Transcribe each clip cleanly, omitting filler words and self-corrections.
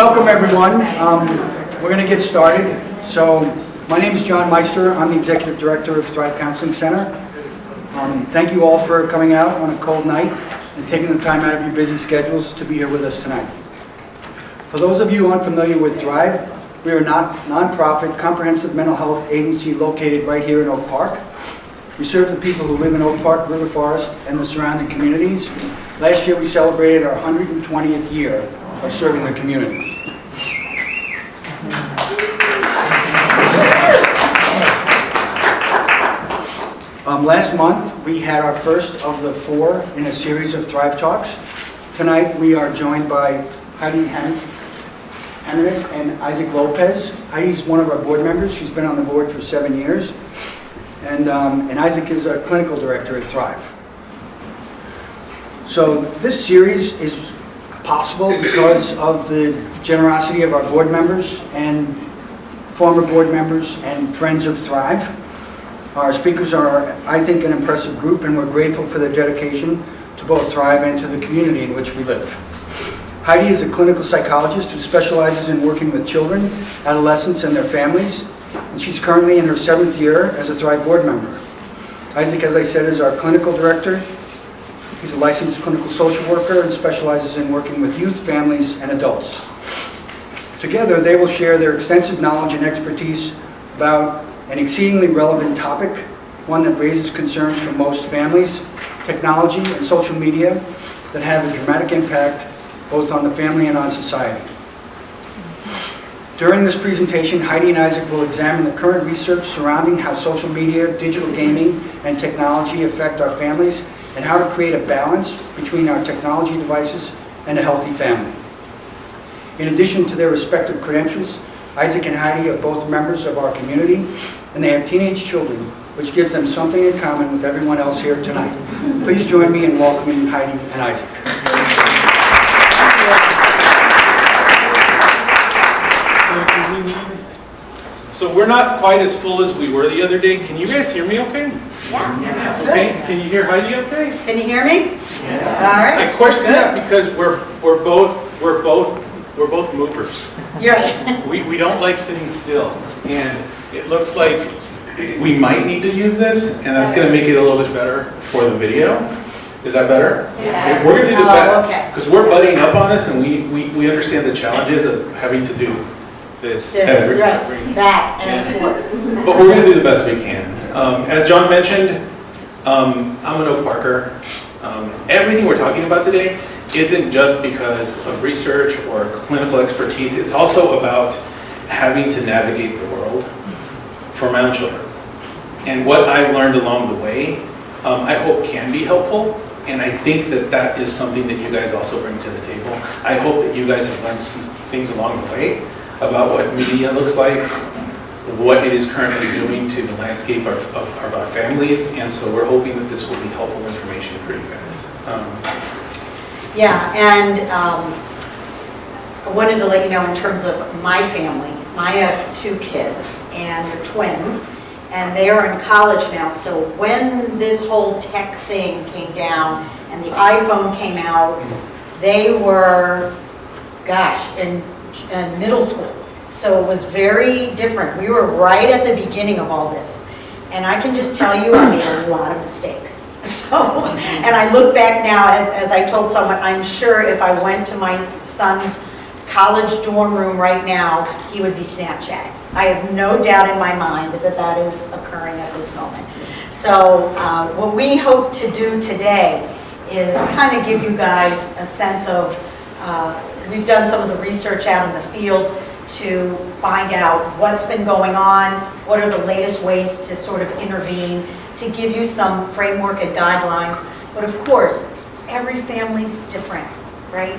Welcome everyone. We're going to get started. So my name is John Meister. I'm the Executive Director of Thrive Counseling Center. Thank you all for coming out on a cold night and taking the time out of your busy schedules to be here with us tonight. For those of you unfamiliar with Thrive, we are a non-profit comprehensive mental health agency located right here in Oak Park. We serve the people who live in Oak Park, River Forest, and the surrounding communities. Last year we celebrated our 120th year of serving the community. Last month we had our first of the 4 in a series of Thrive Talks. Tonight we are joined by Heidi Hamernik and Isaac Lopez. Heidi's one of our board members. She's been on the board for 7 years. And Isaac is our clinical director at Thrive. So this series is possible because of the generosity of our board members and former board members and friends of Thrive. Our speakers are, I think, an impressive group, and we're grateful for their dedication to both Thrive and to the community in which we live. Heidi is a clinical psychologist who specializes in working with children, adolescents, and their families, and she's currently in her 7th year as a Thrive board member. Isaac, as I said, is our clinical director. He's a licensed clinical social worker and specializes in working with youth, families, and adults. Together, they will share their extensive knowledge and expertise about an exceedingly relevant topic, one that raises concerns for most families, technology and social media that have a dramatic impact both on the family and on society. During this presentation, Heidi and Isaac will examine the current research surrounding how social media, digital gaming, and technology affect our families and how to create a balance between our technology devices and a healthy family. In addition to their respective credentials, Isaac and Heidi are both members of our community, and they have teenage children, which gives them something in common with everyone else here tonight. Please join me in welcoming Heidi and Isaac. So we're not quite as full as we were the other day. Can you guys hear me okay? Yeah. Okay. Can you hear Heidi okay? Can you hear me? Yeah. All right. I question that because we're both movers. You're right. We don't like sitting still, and it looks like we might need to use this, and that's going to make it a little bit better for the video. Is that better? Yeah. We're going to do the best because we're buddying up on this, and we understand the challenges of having to do this. Right. Back and forth. But we're going to do the best we can. As John mentioned, I'm an Oak Parker. Everything we're talking about today isn't just because of research or clinical expertise. It's also about having to navigate the world for my own children. And what I've learned along the way, I hope can be helpful. And I think that that is something that you guys also bring to the table. I hope that you guys have learned some things along the way about what media looks like, what it is currently doing to the landscape of our families, and so we're hoping that this will be helpful information for you guys. Yeah, and I wanted to let you know in terms of my family, I have 2 kids, and they're twins, and they are in college now, so when this whole tech thing came down and the iPhone came out, they were, in middle school. So it was very different. We were right at the beginning of all this. And I can just tell you, I made a lot of mistakes. So, and I look back now, as I told someone, I'm sure if I went to my son's college dorm room right now, he would be Snapchatting. I have no doubt in my mind that that is occurring at this moment. So what we hope to do today is kind of give you guys a sense of, we've done some of the research out in the field to find out what's been going on, what are the latest ways to sort of intervene, to give you some framework and guidelines. But of course, every family's different, right?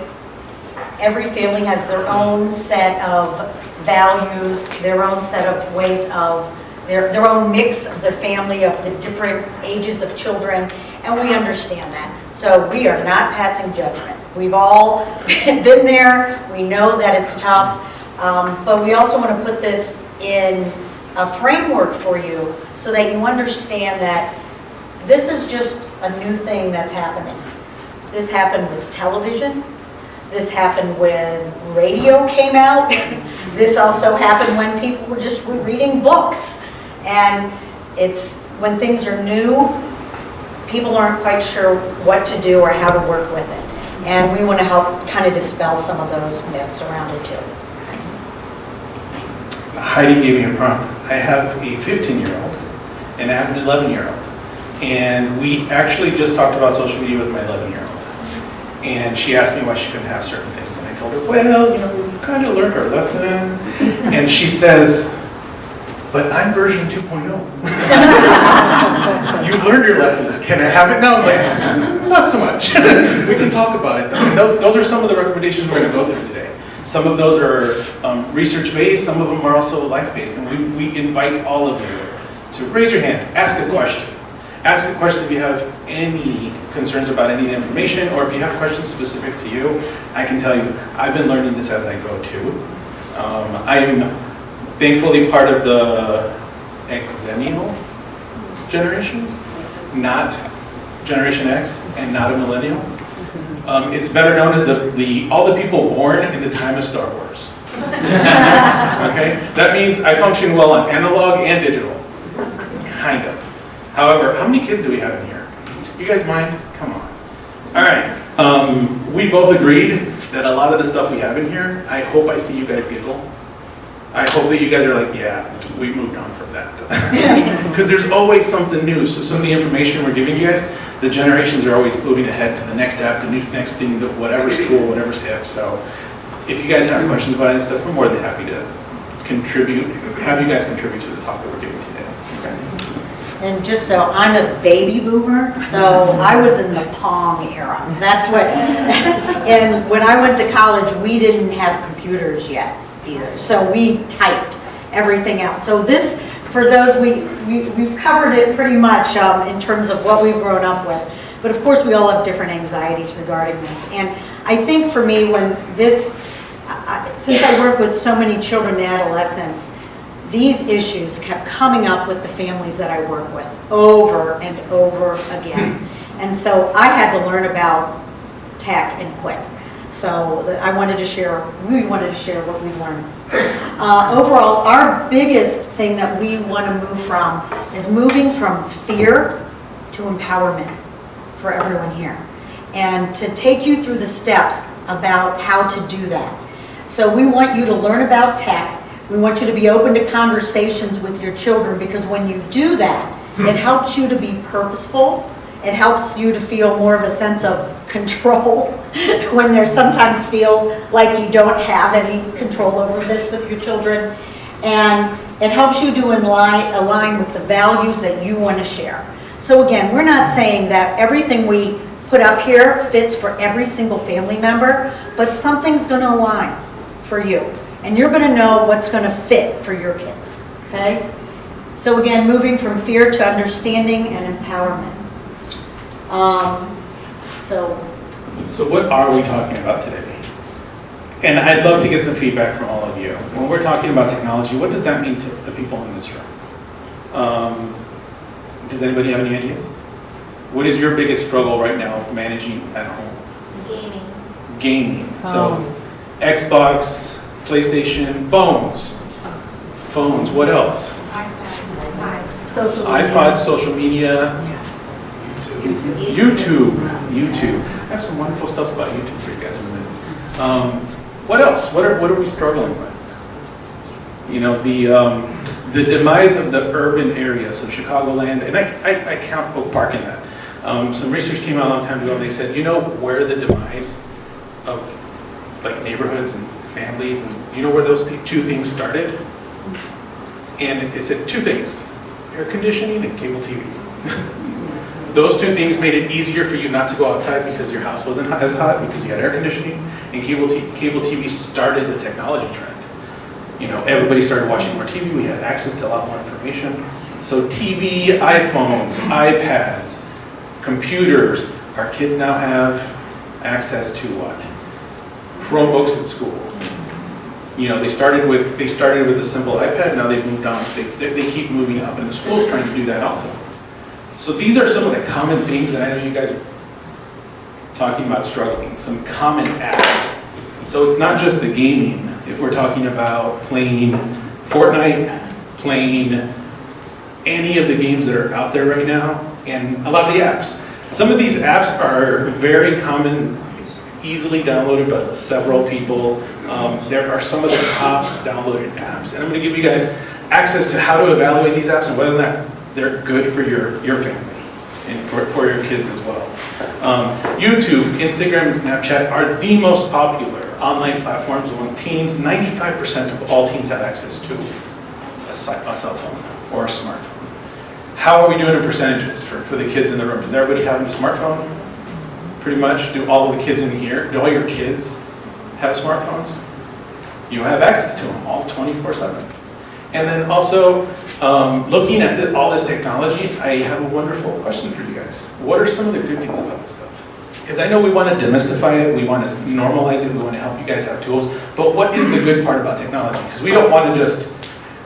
Every family has their own set of values, their own set of ways of, their own mix of their family, of the different ages of children, and we understand that. So we are not passing judgment. We've all been there, we know that it's tough, but we also want to put this in a framework for you so that you understand that this is just a new thing that's happening. This happened with television, This happened when radio came out. This also happened when people were just reading books. And it's when things are new, people aren't quite sure what to do or how to work with it. And we want to help kind of dispel some of those myths around it too. Heidi gave me a prompt. I have a 15-year-old and I have an 11-year-old. And we actually just talked about social media with my 11-year-old. And she asked me why she couldn't have certain things. And I told her, well, you know, we kind of learned our lesson. And she says, but I'm version 2.0. You learned your lessons. Can I have it now? I'm like, not so much. We can talk about it. I mean, those are some of the recommendations we're going to go through today. Some of those are research-based. Some of them are also life-based. And we invite all of you to raise your hand, ask a question. Ask a question if you have any concerns about any of the information, or if you have questions specific to you. I can tell you, I've been learning this as I go too. I am thankfully part of the Xennial generation, not Generation X, and not a millennial. It's better known as all the people born in the time of Star Wars. Okay? That means I function well on analog and digital. Kind of. However, how many kids do we have in here? You guys mind? Come on. All right. We both agreed that a lot of the stuff we have in here, I hope I see you guys giggle. I hope that you guys are like, yeah, we moved on from that. Because there's always something new. So some of the information we're giving you guys, the generations are always moving ahead to the next app, the next thing, whatever's cool, whatever's hip. So if you guys have questions about any stuff, we're more than happy to contribute, have you guys contribute to the talk that we're giving today. Okay. And just so, I'm a baby boomer, so I was in the Pong era. That's what, and when I went to college, we didn't have computers yet either. So we typed everything out. So this, for those, we've covered it pretty much in terms of what we've grown up with. But of course, we all have different anxieties regarding this. And I think for me, when this, since I work with so many children and adolescents, these issues kept coming up with the families that I work with over and over again. And so I had to learn about tech and quick. So we wanted to share what we learned. Overall, our biggest thing that we want to move from is moving from fear to empowerment for everyone here. And to take you through the steps about how to do that. So we want you to learn about tech. We want you to be open to conversations with your children, because when you do that, it helps you to be purposeful. It helps you to feel more of a sense of control when there sometimes feels like you don't have any control over this with your children. And it helps you to align with the values that you want to share. So again, we're not saying that everything we put up here fits for every single family member, but something's going to align for you. And you're going to know what's going to fit for your kids, okay? So again, moving from fear to understanding and empowerment. So what are we talking about today? And I'd love to get some feedback from all of you. When we're talking about technology, what does that mean to the people in this room? Does anybody have any ideas? What is your biggest struggle right now managing at home? Gaming. So Xbox, PlayStation, phones. What else? iPods, social media, YouTube. I have some wonderful stuff about YouTube for you guys in a minute. What else? What are we struggling with? You know, the demise of the urban area, so Chicagoland, and I count Oak Park in that. Some research came out a long time ago, and they said, you know where the demise of like neighborhoods and families, and you know where those two things started? And it said two things: air conditioning and cable TV. Those two things made it easier for you not to go outside because your house wasn't as hot because you had air conditioning, and cable TV started the technology trend. You know, everybody started watching more TV, we had access to a lot more information. So TV, iPhones, iPads, computers, our kids now have access to what? Chromebooks at school. You know, they started with a simple iPad, now they've moved on, they keep moving up, and the school's trying to do that also. So these are some of the common things that I know you guys are talking about struggling, some common apps So it's not just the gaming. If we're talking about playing Fortnite, playing any of the games that are out there right now, and a lot of the apps. Some of these apps are very common, easily downloaded by several people. There are some of the top downloaded apps. And I'm going to give you guys access to how to evaluate these apps and whether or not they're good for your family and for your kids as well. YouTube, Instagram, and Snapchat are the most popular online platforms among teens. 95% of all teens have access to a cell phone or a smartphone. How are we doing in percentages for the kids in the room? Does everybody have a smartphone? Pretty much. Do all of the kids in here, do all your kids have smartphones? You have access to them all 24/7. And then also, looking at all this technology, I have a wonderful question for you guys. What are some of the good things about this stuff? Because I know we want to demystify it, we want to normalize it, we want to help you guys have tools, but what is the good part about technology? Because we don't want to just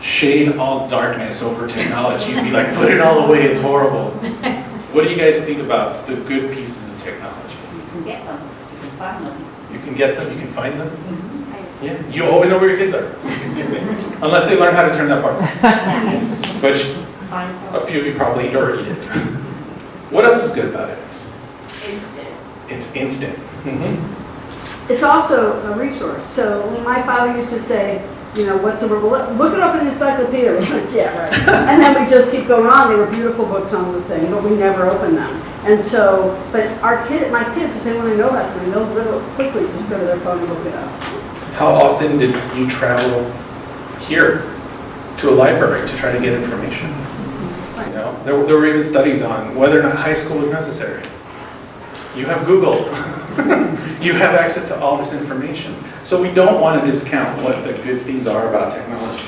shade all darkness over technology and be like, put it all away, it's horrible. What do you guys think about the good pieces of technology? You can get them, you can find them. You can get them, you can find them? Yeah, you always know where your kids are. Unless they learn how to turn that part on. Which a few of you probably already did. What else is good about it? Instant. It's instant. It's also a resource. So my father used to say, you know, what's the word? Well, look it up in the encyclopedia. We're like, yeah, right. And then we just keep going on. They were beautiful books on the thing, but we never opened them. And so, but my kids, if they want to know about something, they'll real quickly just go to their phone and look it up. How often did you travel here to a library to try to get information? You know, there were even studies on whether or not high school was necessary. You have Google. You have access to all this information. So we don't want to discount what the good things are about technology.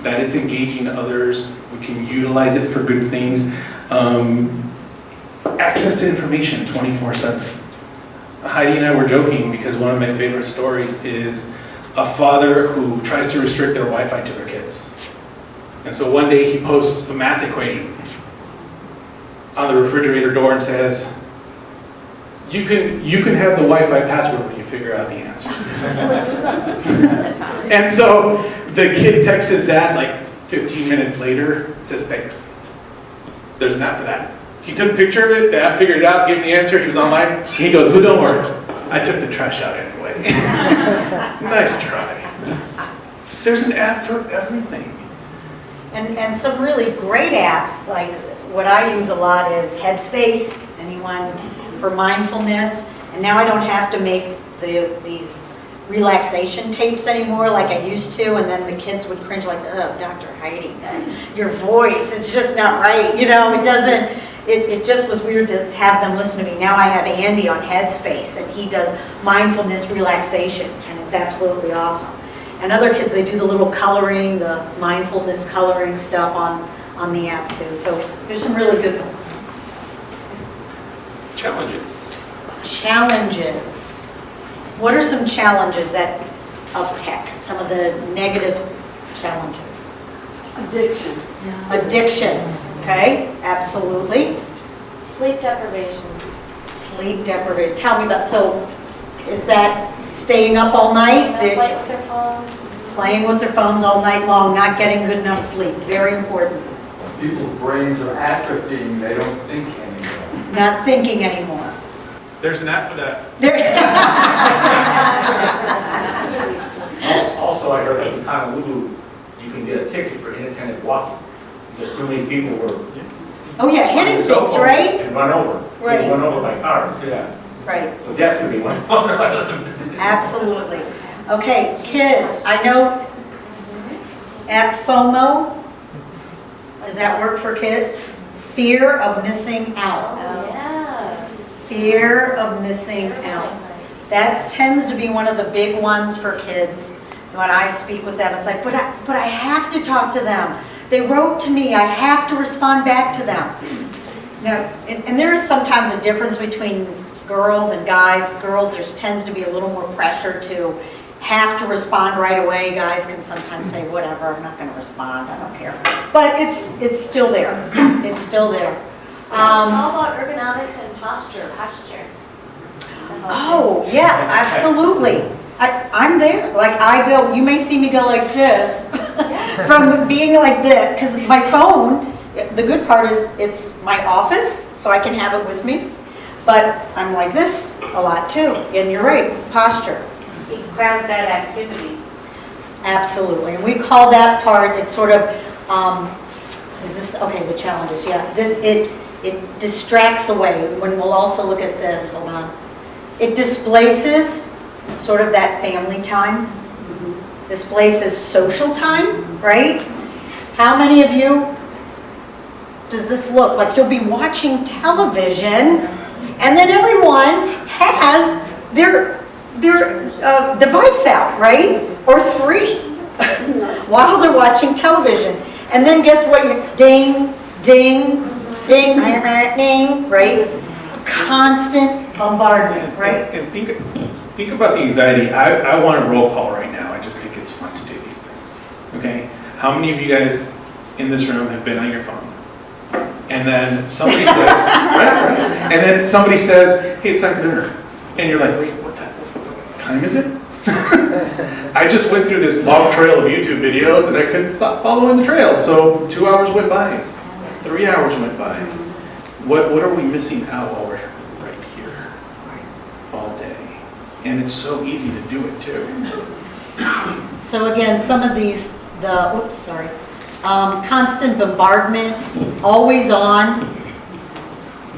That it's engaging others, we can utilize it for good things. Access to information 24/7. Heidi and I were joking because one of my favorite stories is a father who tries to restrict their Wi-Fi to their kids. And so one day he posts a math equation on the refrigerator door and says, you can have the Wi-Fi password when you figure out the answer. And so the kid texts his dad like 15 minutes later, says, thanks. There's an app for that. He took a picture of it, the app figured it out, gave him the answer, he was online. He goes, well, don't worry, I took the trash out anyway. Nice try. There's an app for everything. And some really great apps, like what I use a lot is Headspace, anyone for mindfulness. And now I don't have to make these relaxation tapes anymore like I used to, and then the kids would cringe like, oh, Dr. Heidi, your voice, it's just not right. You know, it doesn't, it just was weird to have them listen to me. Now I have Andy on Headspace, and he does mindfulness relaxation, and it's absolutely awesome. And other kids, they do the little coloring, the mindfulness coloring stuff on the app too. So there's some really good ones. Challenges. Challenges. What are some challenges of tech? Some of the negative challenges? Addiction. Addiction, okay, absolutely. Sleep deprivation. Sleep deprivation. Tell me about, so is that staying up all night? Play with their phones. Playing with their phones all night long, not getting good enough sleep, very important. People's brains are atrophying, they don't think anymore. Not thinking anymore. There's an app for that. Also, I heard that in Honolulu, you can get a ticket for inattentive walking. Because too many people were. Oh yeah, hitting on their cell things, phone right? And run over. Right. Run over by cars, yeah. Right, So that could be one. absolutely. Okay, kids, I know at FOMO, does that work for kids? Fear of missing out. Yes. Fear of missing out. That tends to be one of the big ones for kids. When I speak with them, it's like, but I have to talk to them. They wrote to me, I have to respond back to them. You know, and there is sometimes a difference between girls and guys. Girls, there tends to be a little more pressure to have to respond right away. Guys can sometimes say, whatever, I'm not going to respond, I don't care. But it's still there. It's still there. How about ergonomics and posture? Oh, yeah, absolutely. I'm there. Like I go, you may see me go like this from being like this, because my phone, the good part is it's my office, so I can have it with me. But I'm like this a lot too. And you're right, posture. It crowds out activities. Absolutely. And we call that part, it's sort of, is this, okay, the challenges, yeah. It distracts away. When we'll also look at this, hold on. It displaces sort of that family time, displaces social time, right? How many of you, does this look like you'll be watching television and then everyone has their device out, right? Or three while they're watching television. And then guess what? Ding, ding, ding, ding, right? Constant bombardment, right? And think about the anxiety. I want a roll call right now. I just think it's fun to do these things. Okay? How many of you guys in this room have been on your phone? And then somebody says, right? And then somebody says, hey, it's time for dinner. And you're like, wait, what time is it? I just went through this long trail of YouTube videos and I couldn't stop following the trail. So 2 hours went by, 3 hours went by. What are we missing out while we're right here all day? And it's so easy to do it too. So again, some of these, constant bombardment, always on,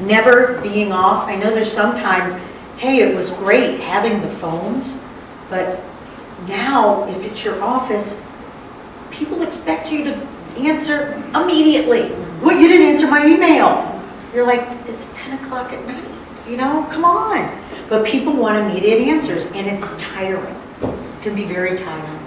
never being off. I know there's sometimes, hey, it was great having the phones, but now if it's your office, people expect you to answer immediately. What, you didn't answer my email? You're like, it's 10 o'clock at night, come on. But people want immediate answers, and it's tiring. It can be very tiring.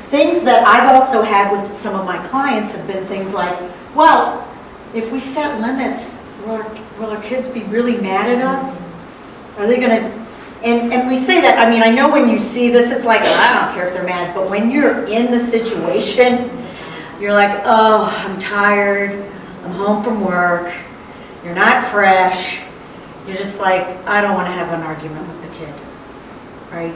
Things that I've also had with some of my clients have been things like, well, if we set limits, will our kids be really mad at us? Are they going to, and we say that, I mean, I know when you see this, it's like, I don't care if they're mad, but when you're in the situation, you're like, oh, I'm tired, I'm home from work, you're not fresh, you're just like, I don't want to have an argument with the kid, right?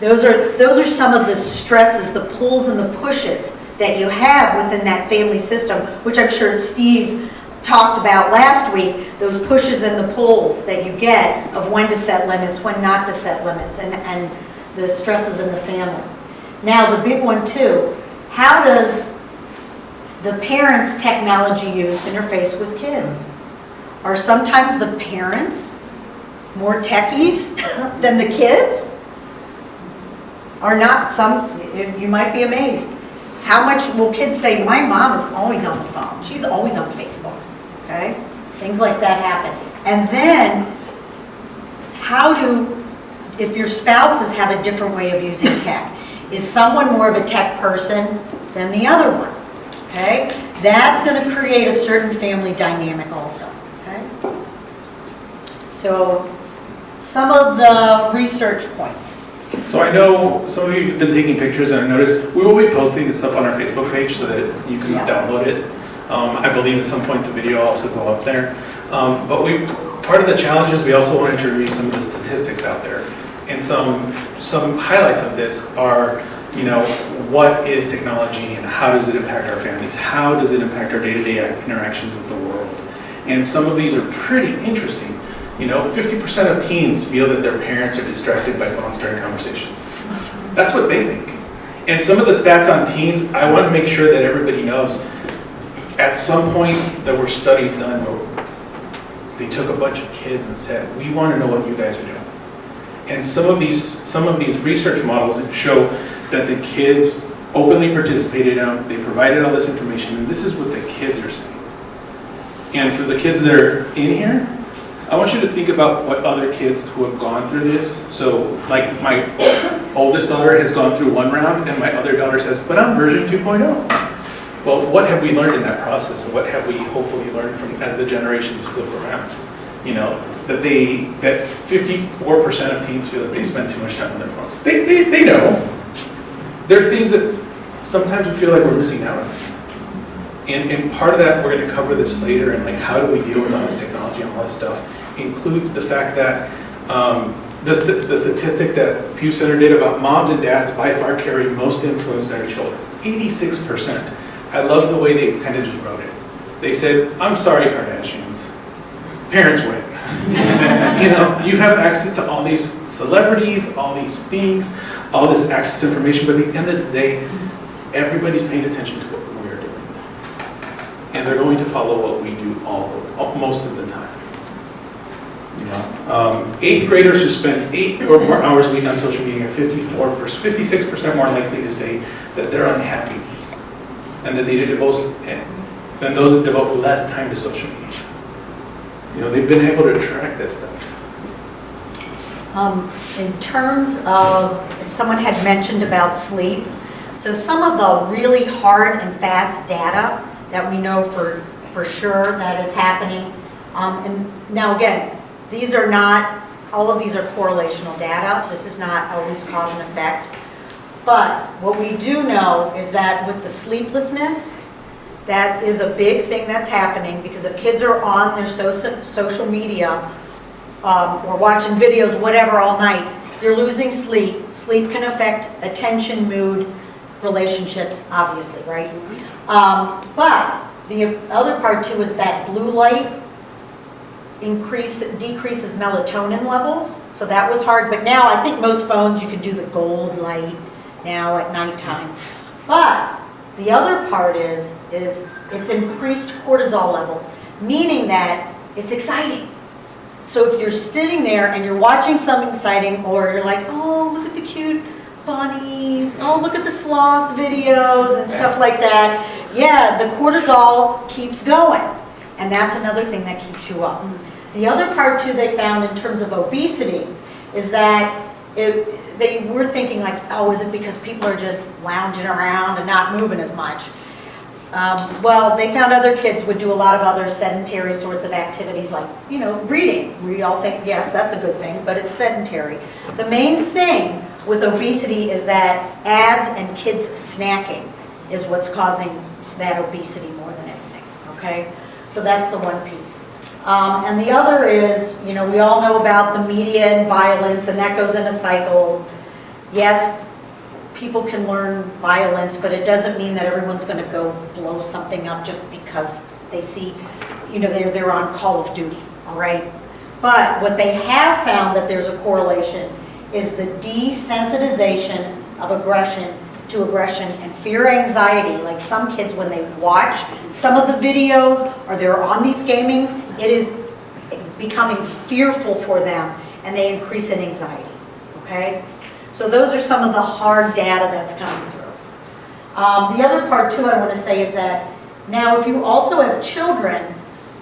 Those are some of the stresses, the pulls and the pushes that you have within that family system, which I'm sure Steve talked about last week, those pushes and the pulls that you get of when to set limits, when not to set limits, and the stresses in the family. Now, the big one too, how does the parents' technology use interface with kids? Are sometimes the parents more techies than the kids? Or not? You might be amazed. How much will kids say, my mom is always on the phone, she's always on Facebook, okay? Things like that happen. And then, if your spouses have a different way of using tech, is someone more of a tech person than the other one, okay? That's going to create a certain family dynamic also, okay? So, some of the research points. So I know some of you have been taking pictures, and I noticed we will be posting this up on our Facebook page so that you can download it. I believe at some point the video will also go up there. But part of the challenge is we also wanted to review some of the statistics out there. And some highlights of this are, what is technology and how does it impact our families? How does it impact our day-to-day interactions with the world? And some of these are pretty interesting. 50% of teens feel that their parents are distracted by phones during conversations. That's what they think. And some of the stats on teens, I want to make sure that everybody knows, at some point there were studies done where they took a bunch of kids and said, we want to know what you guys are doing. And some of these research models show that the kids openly participated in, they provided all this information, and this is what the kids are saying. And for the kids that are in here, I want you to think about what other kids who have gone through this. So, like my oldest daughter has gone through one round, and my other daughter says, but I'm version 2.0. Well, what have we learned in that process? And what have we hopefully learned from as the generations flip around? That 54% of teens feel that they spend too much time on their phones. They know. There are things that sometimes we feel like we're missing out on. And part of that, we're going to cover this later, and like how do we deal with all this technology and all this stuff, includes the fact that the statistic that Pew Center did about moms and dads by far carry most influence in their children, 86%. I love the way they kind of just wrote it. They said, I'm sorry, Kardashians, parents win. You know, you have access to all these celebrities, all these things, all this access to information, but at the end of the day, everybody's paying attention to what we're doing. And they're going to follow what we do most of the time. You know, 8th graders who spend 8 or more hours a week on social media are 56% more likely to say that they're unhappy and that they devote, than those that devote less time to social media. You know, they've been able to track this stuff. In terms of, someone had mentioned about sleep, so some of the really hard and fast data that we know for sure that is happening, and now again, these are not, all of these are correlational data, this is not always cause and effect, but what we do know is that with the sleeplessness, that is a big thing that's happening, because if kids are on their social media or watching videos, whatever, all night, they're losing sleep. Sleep can affect attention, mood, relationships, obviously, right? But the other part too is that blue light decreases melatonin levels, so that was hard. But now I think most phones you can do the gold light now at nighttime. But the other part is it's increased cortisol levels, meaning that it's exciting. So if you're sitting there and you're watching something exciting, or you're like, oh, look at the cute bunnies, oh, look at the sloth videos and stuff like that, yeah, the cortisol keeps going. And that's another thing that keeps you up. The other part too they found in terms of obesity is that they were thinking like, oh, is it because people are just lounging around and not moving as much? Well, they found other kids would do a lot of other sedentary sorts of activities like, you know, reading. We all think, yes, that's a good thing, but it's sedentary. The main thing with obesity is that ads and kids snacking is what's causing that obesity more than anything, okay? So that's the one piece. And the other is, you know, we all know about the media and violence, and that goes in a cycle. Yes, people can learn violence, but it doesn't mean that everyone's going to go blow something up just because they see, you know, they're on Call of Duty, all right? But what they have found that there's a correlation is the desensitization of aggression to aggression and fear anxiety. Like some kids, when they watch some of the videos or they're on these gamings, it is becoming fearful for them and they increase in anxiety, okay? So those are some of the hard data that's coming through. The other part too I want to say is that now if you also have children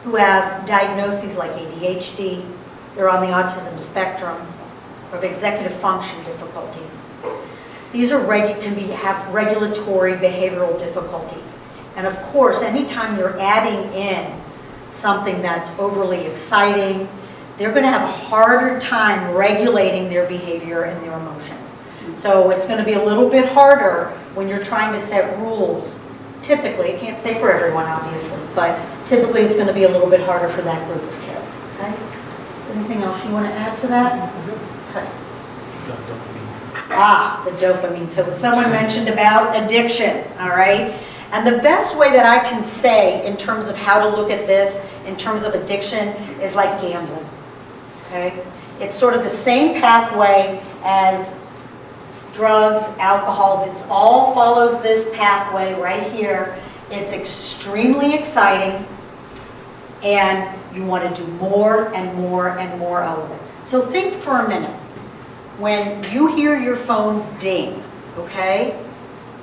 who have diagnoses like ADHD, they're on the autism spectrum, or executive function difficulties, these are have regulatory behavioral difficulties. And of course, anytime you're adding in something that's overly exciting, they're going to have a harder time regulating their behavior and their emotions. So it's going to be a little bit harder when you're trying to set rules. Typically, I can't say for everyone obviously, but typically it's going to be a little bit harder for that group of kids. Okay? Anything else you want to add to that? Okay. The dopamine. So someone mentioned about addiction, all right? And the best way that I can say in terms of how to look at this, in terms of addiction, is like gambling, okay? It's sort of the same pathway as drugs, alcohol. It all follows this pathway right here. It's extremely exciting, and you want to do more and more and more of it. So think for a minute. When you hear your phone ding, okay,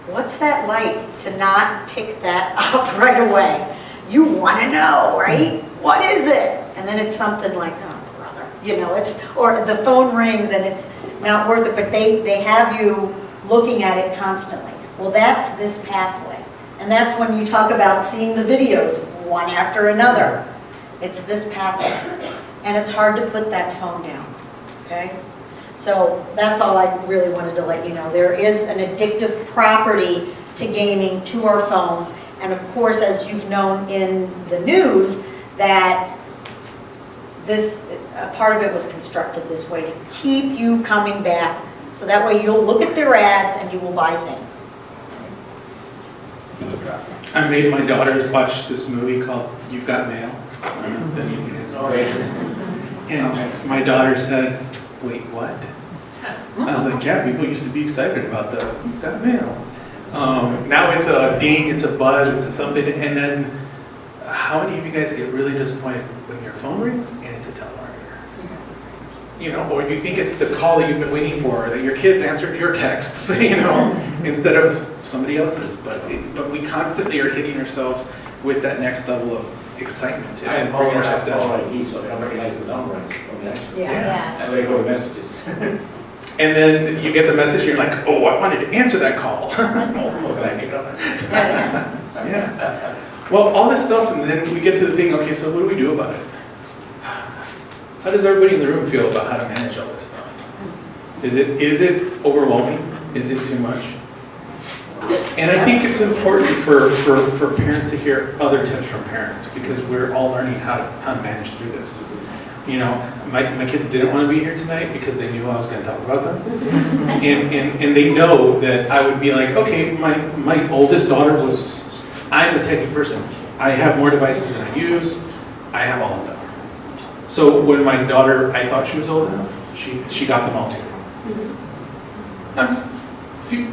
what's that like to not pick that up right away? You want to know, right? What is it? And then it's something like, oh, brother, you know, or the phone rings and it's not worth it, but they have you looking at it constantly. Well, that's this pathway. And that's when you talk about seeing the videos, one after another. It's this pathway. And it's hard to put that phone down, okay? So that's all I really wanted to let you know. There is an addictive property to gaming, to our phones. And of course, as you've known in the news, that this, a part of it was constructed this way to keep you coming back. So that way you'll look at their ads and you will buy things. I made my daughters watch this movie called You've Got Mail. I don't know if any of you guys know it. And my daughter said, wait, what? I was like, yeah, people used to be excited about the You've Got Mail. Now it's a ding, it's a buzz, it's a something, and then how many of you guys get really disappointed when your phone rings and it's a telemarketer? You know, or you think it's the call that you've been waiting for, or that your kids answered your texts, you know, instead of somebody else's. But we constantly are hitting ourselves with that next level of excitement I and am bringing calling ourselves our down. ID, so they don't recognize the number. Yeah. And they go to messages. And then you get the message, you're like, oh, I wanted to answer that call. Oh, can I pick it up? Yeah. Well, all this stuff, and then we get to the thing, okay, so what do we do about it? How does everybody in the room feel about how to manage all this stuff? Is it overwhelming? Is it too much? And I think it's important for parents to hear other tips from parents, because we're all learning how to manage through this. You know, my kids didn't want to be here tonight because they knew I was going to talk about them. And they know that I would be like, okay, my oldest daughter I'm a techie person. I have more devices than I use. I have all of them. So when my daughter, I thought she was old enough, she got them all too.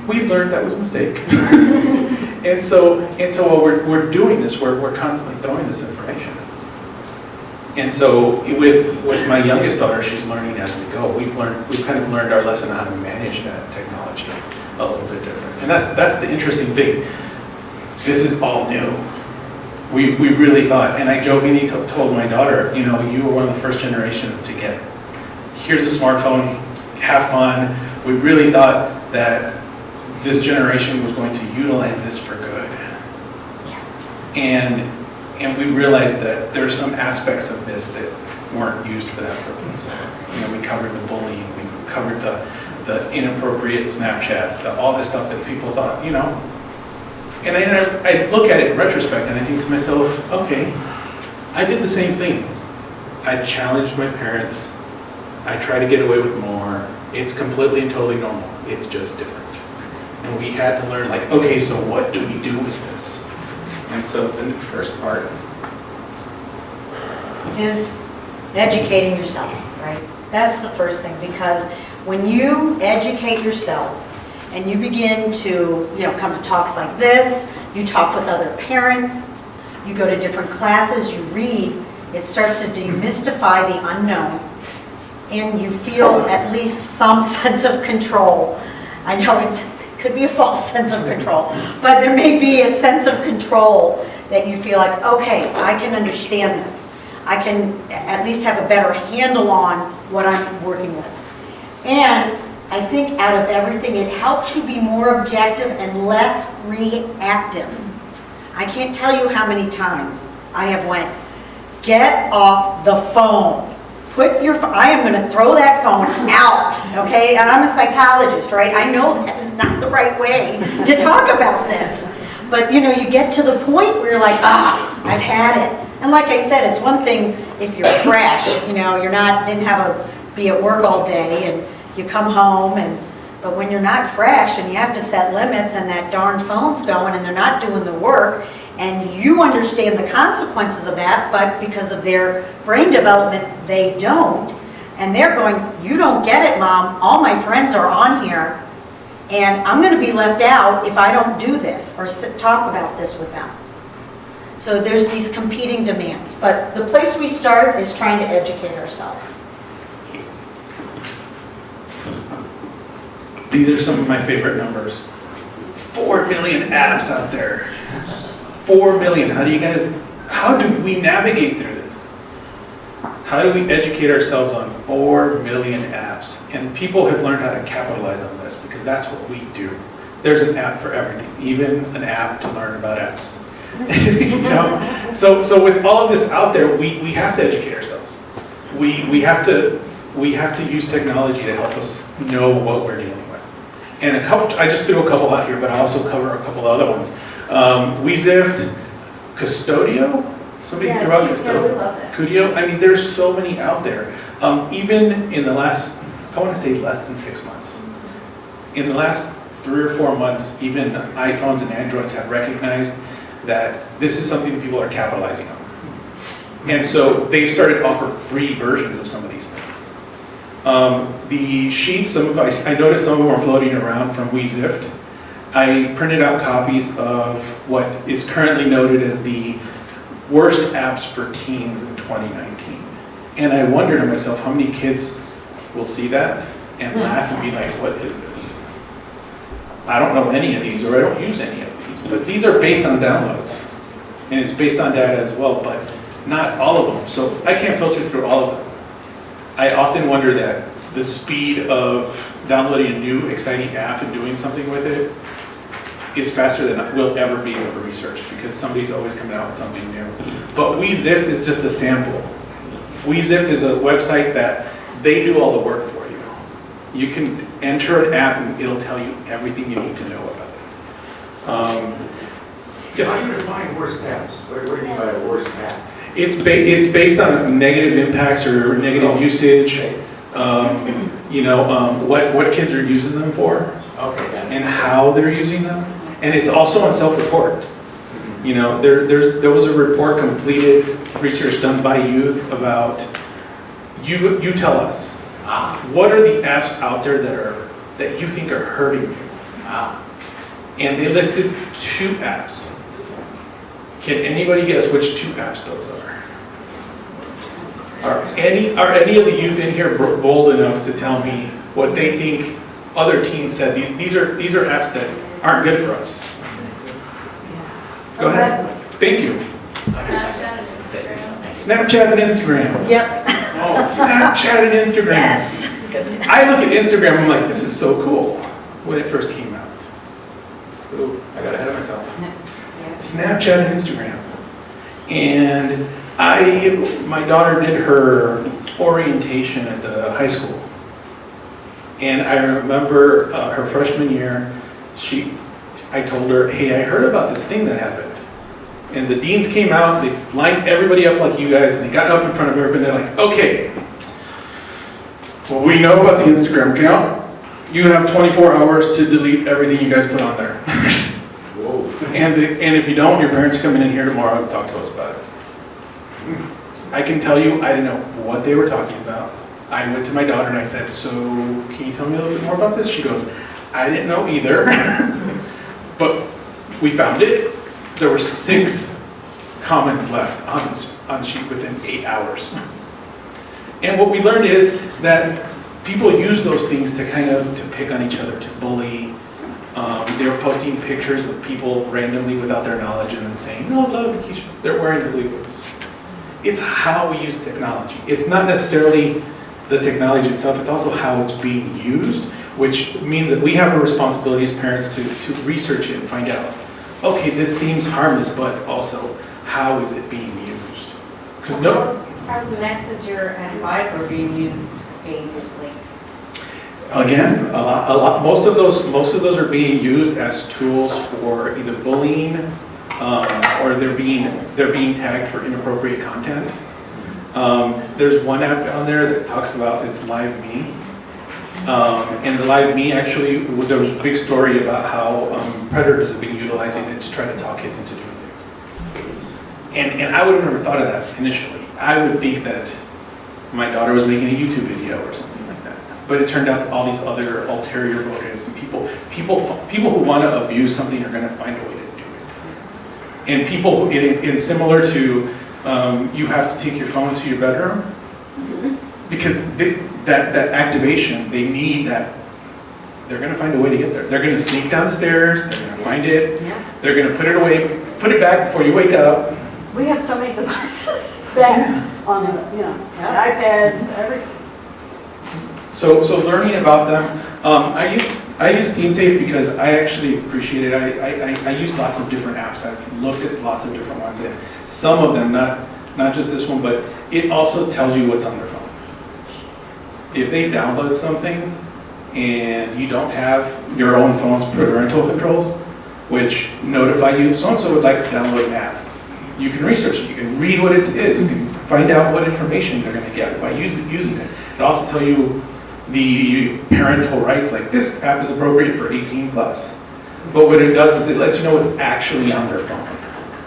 We learned that was a mistake. and so while we're doing this, we're constantly throwing this information. And so with my youngest daughter, she's learning as we go. We've kind of learned our lesson on how to manage that technology a little bit different. And that's the interesting thing. This is all new. We really thought, and I jokingly told my daughter, you know, you were one of the first generations to get, here's a smartphone, have fun. We really thought that this generation was going to utilize this for good. And we realized that there's some aspects of this that weren't used for that purpose. You know, we covered the bullying, we covered the inappropriate Snapchats, all this stuff that people thought, you know. And I look at it in retrospect and I think to myself, okay, I did the same thing. I challenged my parents. I try to get away with more. It's completely and totally normal. It's just different. And we had to learn, like, okay, so what do we do with this? And so the first part is educating yourself, right? That's the first thing, because when you educate yourself and you begin to, you know, come to talks like this, you talk with other parents, you go to different classes, you read, it starts to demystify the unknown, and you feel at least some sense of control. I know it could be a false sense of control, but there may be a sense of control that you feel like, okay, I can understand this. I can at least have a better handle on what I'm working with. And I think out of everything, it helps you be more objective and less reactive. I can't tell you how many times I have went, get off the phone. I am going to throw that phone out, okay? And I'm a psychologist, right? I know that is not the right way to talk about this. But, you know, you get to the point where you're like, I've had it. And like I said, it's one thing if you're fresh, you know, didn't be at work all day and you come home, but when you're not fresh and you have to set limits and that darn phone's going and they're not doing the work, and you understand the consequences of that, but because of their brain development, they don't. And they're going, you don't get it, Mom. All my friends are on here, and I'm going to be left out if I don't do this or talk about this with them. So there's these competing demands. But the place we start is trying to educate ourselves. These are some of my favorite numbers. 4 million apps out there. 4 million. How do we navigate through this? How do we educate ourselves on 4 million apps? And people have learned how to capitalize on this because that's what we do. There's an app for everything, even an app to learn about apps. You know? So with all of this out there, we have to educate ourselves. We have to use technology to help us know what we're dealing with. And a couple, I just threw a couple out here, but I also cover a couple other ones. WeZift, Custodio, somebody threw out Custodio. we love that. Cudio, I mean, there's so many out there. Even in the last, I want to say less than 6 months. In the last 3 or 4 months, even iPhones and Androids have recognized that this is something that people are capitalizing on. And so they've started to offer free versions of some of these things. The sheets, I noticed some of them are floating around from WeZift. I printed out copies of what is currently noted as the worst apps for teens in 2019. And I wonder to myself, how many kids will see that and laugh and be like, what is this? I don't know any of these, or I don't use any of these, but these are based on downloads. And it's based on data as well, but not all of them. So I can't filter through all of them. I often wonder that the speed of downloading a new exciting app and doing something with it is faster than we'll ever be able to research, because somebody's always coming out with something new. But WeZift is just a sample. WeZift is a website that they do all the work for you. You can enter an app and it'll tell you everything you need to know about it. How Yes. do you define worst apps? What do you mean by a worst app? It's based on negative impacts or negative usage. What kids are using them for Okay. and how they're using them. And it's also on self-report. You know, there was a report completed, research done by youth about, you tell us, what are the apps out there that you think are hurting you? And they listed 2 apps. Can anybody guess which 2 apps those are? Are any of the youth in here bold enough to tell me what they think other teens said? These are apps that aren't good for us. Go ahead. Thank you. Snapchat and Instagram. Snapchat and Instagram. Yep. Oh, Snapchat and Instagram. Yes. I look at Instagram, I'm like, this is so cool when it first came out. Ooh, I got ahead of myself. Snapchat and Instagram. And my daughter did her orientation at the high school. And I remember her freshman year, I told her, hey, I heard about this thing that happened. And the deans came out, they lined everybody up like you guys, and they got up in front of everybody, and they're like, okay, well, we know about the Instagram account. You have 24 hours to delete everything you guys put on there. Whoa. And if you don't, your parents are coming in here tomorrow and talk to us about it. I can tell you, I didn't know what they were talking about. I went to my daughter and I said, so can you tell me a little bit more about this? She goes, I didn't know either, but we found it. There were 6 comments left on the sheet within 8 hours. And what we learned is that people use those things to to pick on each other, to bully. They were posting pictures of people randomly without their knowledge and then saying, no, look, they're wearing ugly boots. It's how we use technology. It's not necessarily the technology itself, it's also how it's being used, which means that we have a responsibility as parents to research it and find out, okay, this seems harmless, but also, how is it being used? Because How's Messenger and Viber being used dangerously? again, a lot. Most of those are being used as tools for either bullying, or they're being tagged for inappropriate content. There's one app on there that talks about it's Live Me. And the Live Me, actually, there was a big story about how predators have been utilizing it to try to talk kids into doing things. And I would have never thought of that initially. I would think that my daughter was making a YouTube video or something like that. But it turned out that all these other ulterior motives and people who want to abuse something are going to find a way to do it. And people, and similar to you have to take your phone to your bedroom, because that activation, they need that. They're going to find a way to get there. They're going to sneak downstairs, they're going to find it, they're going to put it away, put it back before you wake up. We have so many devices that on the, iPads, everything. So learning about them, I use TeenSafe because I actually appreciate it. I use lots of different apps. I've looked at lots of different ones, and some of them, not just this one, but it also tells you what's on their phone. If they download something, and you don't have your own phone's parental controls, which notify you, so-and-so would like to download an app. You can research it, you can read what it is, you can find out what information they're gonna get by using it. It also tell you the parental rights, like this app is appropriate for 18 plus. But what it does is it lets you know what's actually on their phone.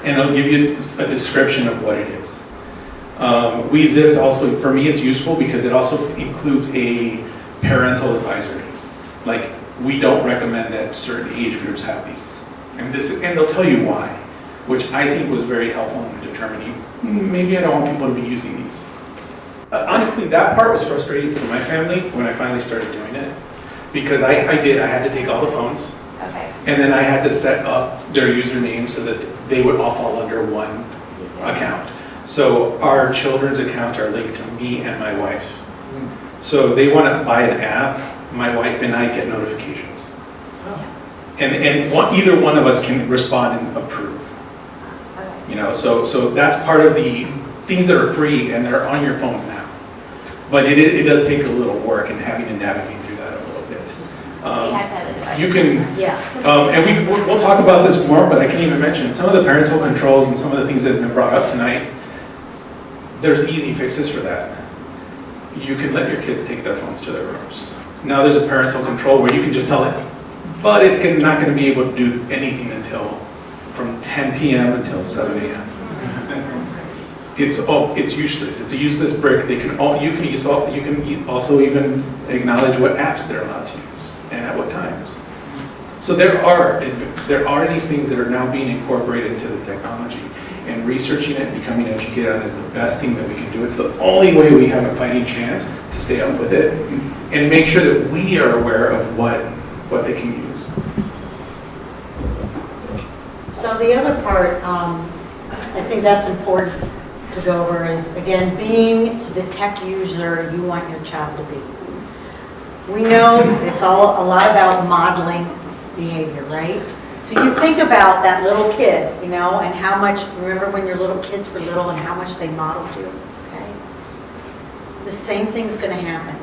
And it'll give you a description of what it is. WeZift also, for me, it's useful because it also includes a parental advisory. Like, we don't recommend that certain age groups have these. And they'll tell you why, which I think was very helpful in determining, maybe I don't want people to be using these. Honestly, that part was frustrating for my family when I finally started doing it. Because I had to take all the phones, Okay. and then I had to set up their username so that they would all fall under one account. So our children's accounts are linked to me and my wife's. So they want to buy an app, my wife and I get notifications. And either one of us can respond and approve. You know, so that's part of the things that are free and they're on your phones now. But it does take a little work and having to navigate through that a little bit. So you have to have the device. You can, Yes. and we'll talk about this more, but I can even mention some of the parental controls and some of the things that have been brought up tonight. There's easy fixes for that. You can let your kids take their phones to their rooms. Now there's a parental control where you can just tell it, but it's not going to be able to do anything until from 10 p.m. until 7 a.m. It's useless. It's a useless brick. You can also even acknowledge what apps they're allowed to use and at what times. So there are these things that are now being incorporated into the technology, and researching it and becoming educated on it is the best thing that we can do. It's the only way we have a fighting chance to stay up with it and make sure that we are aware of what they can use. So the other part, I think that's important to go over is, again, being the tech user you want your child to be. We know it's a lot about modeling behavior, right? So you think about that little kid, you know, and how much, remember when your little kids were little and how much they modeled you, okay? The same thing's gonna happen.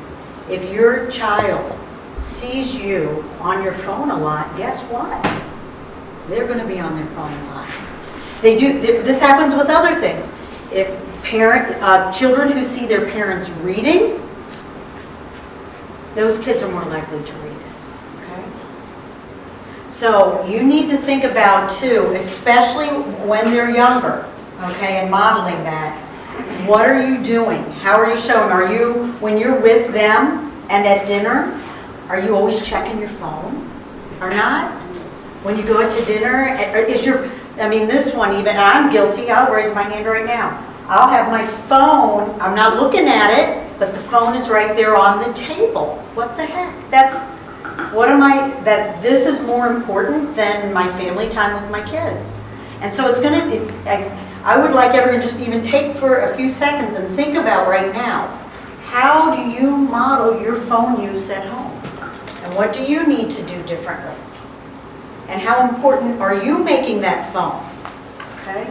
If your child sees you on your phone a lot, guess what? They're gonna be on their phone a lot. This happens with other things. If children who see their parents reading, those kids are more likely to read it, okay? So you need to think about too, especially when they're younger, okay, and modeling that. What are you doing? How are you showing? When you're with them and at dinner, are you always checking your phone or not? When you go out to dinner, this one even, and I'm guilty, I'll raise my hand right now. I'll have my phone, I'm not looking at it, but the phone is right there on the table. What the heck? This is more important than my family time with my kids. And so I would like everyone just even take for a few seconds and think about right now, how do you model your phone use at home? And what do you need to do differently? And how important are you making that phone? Okay?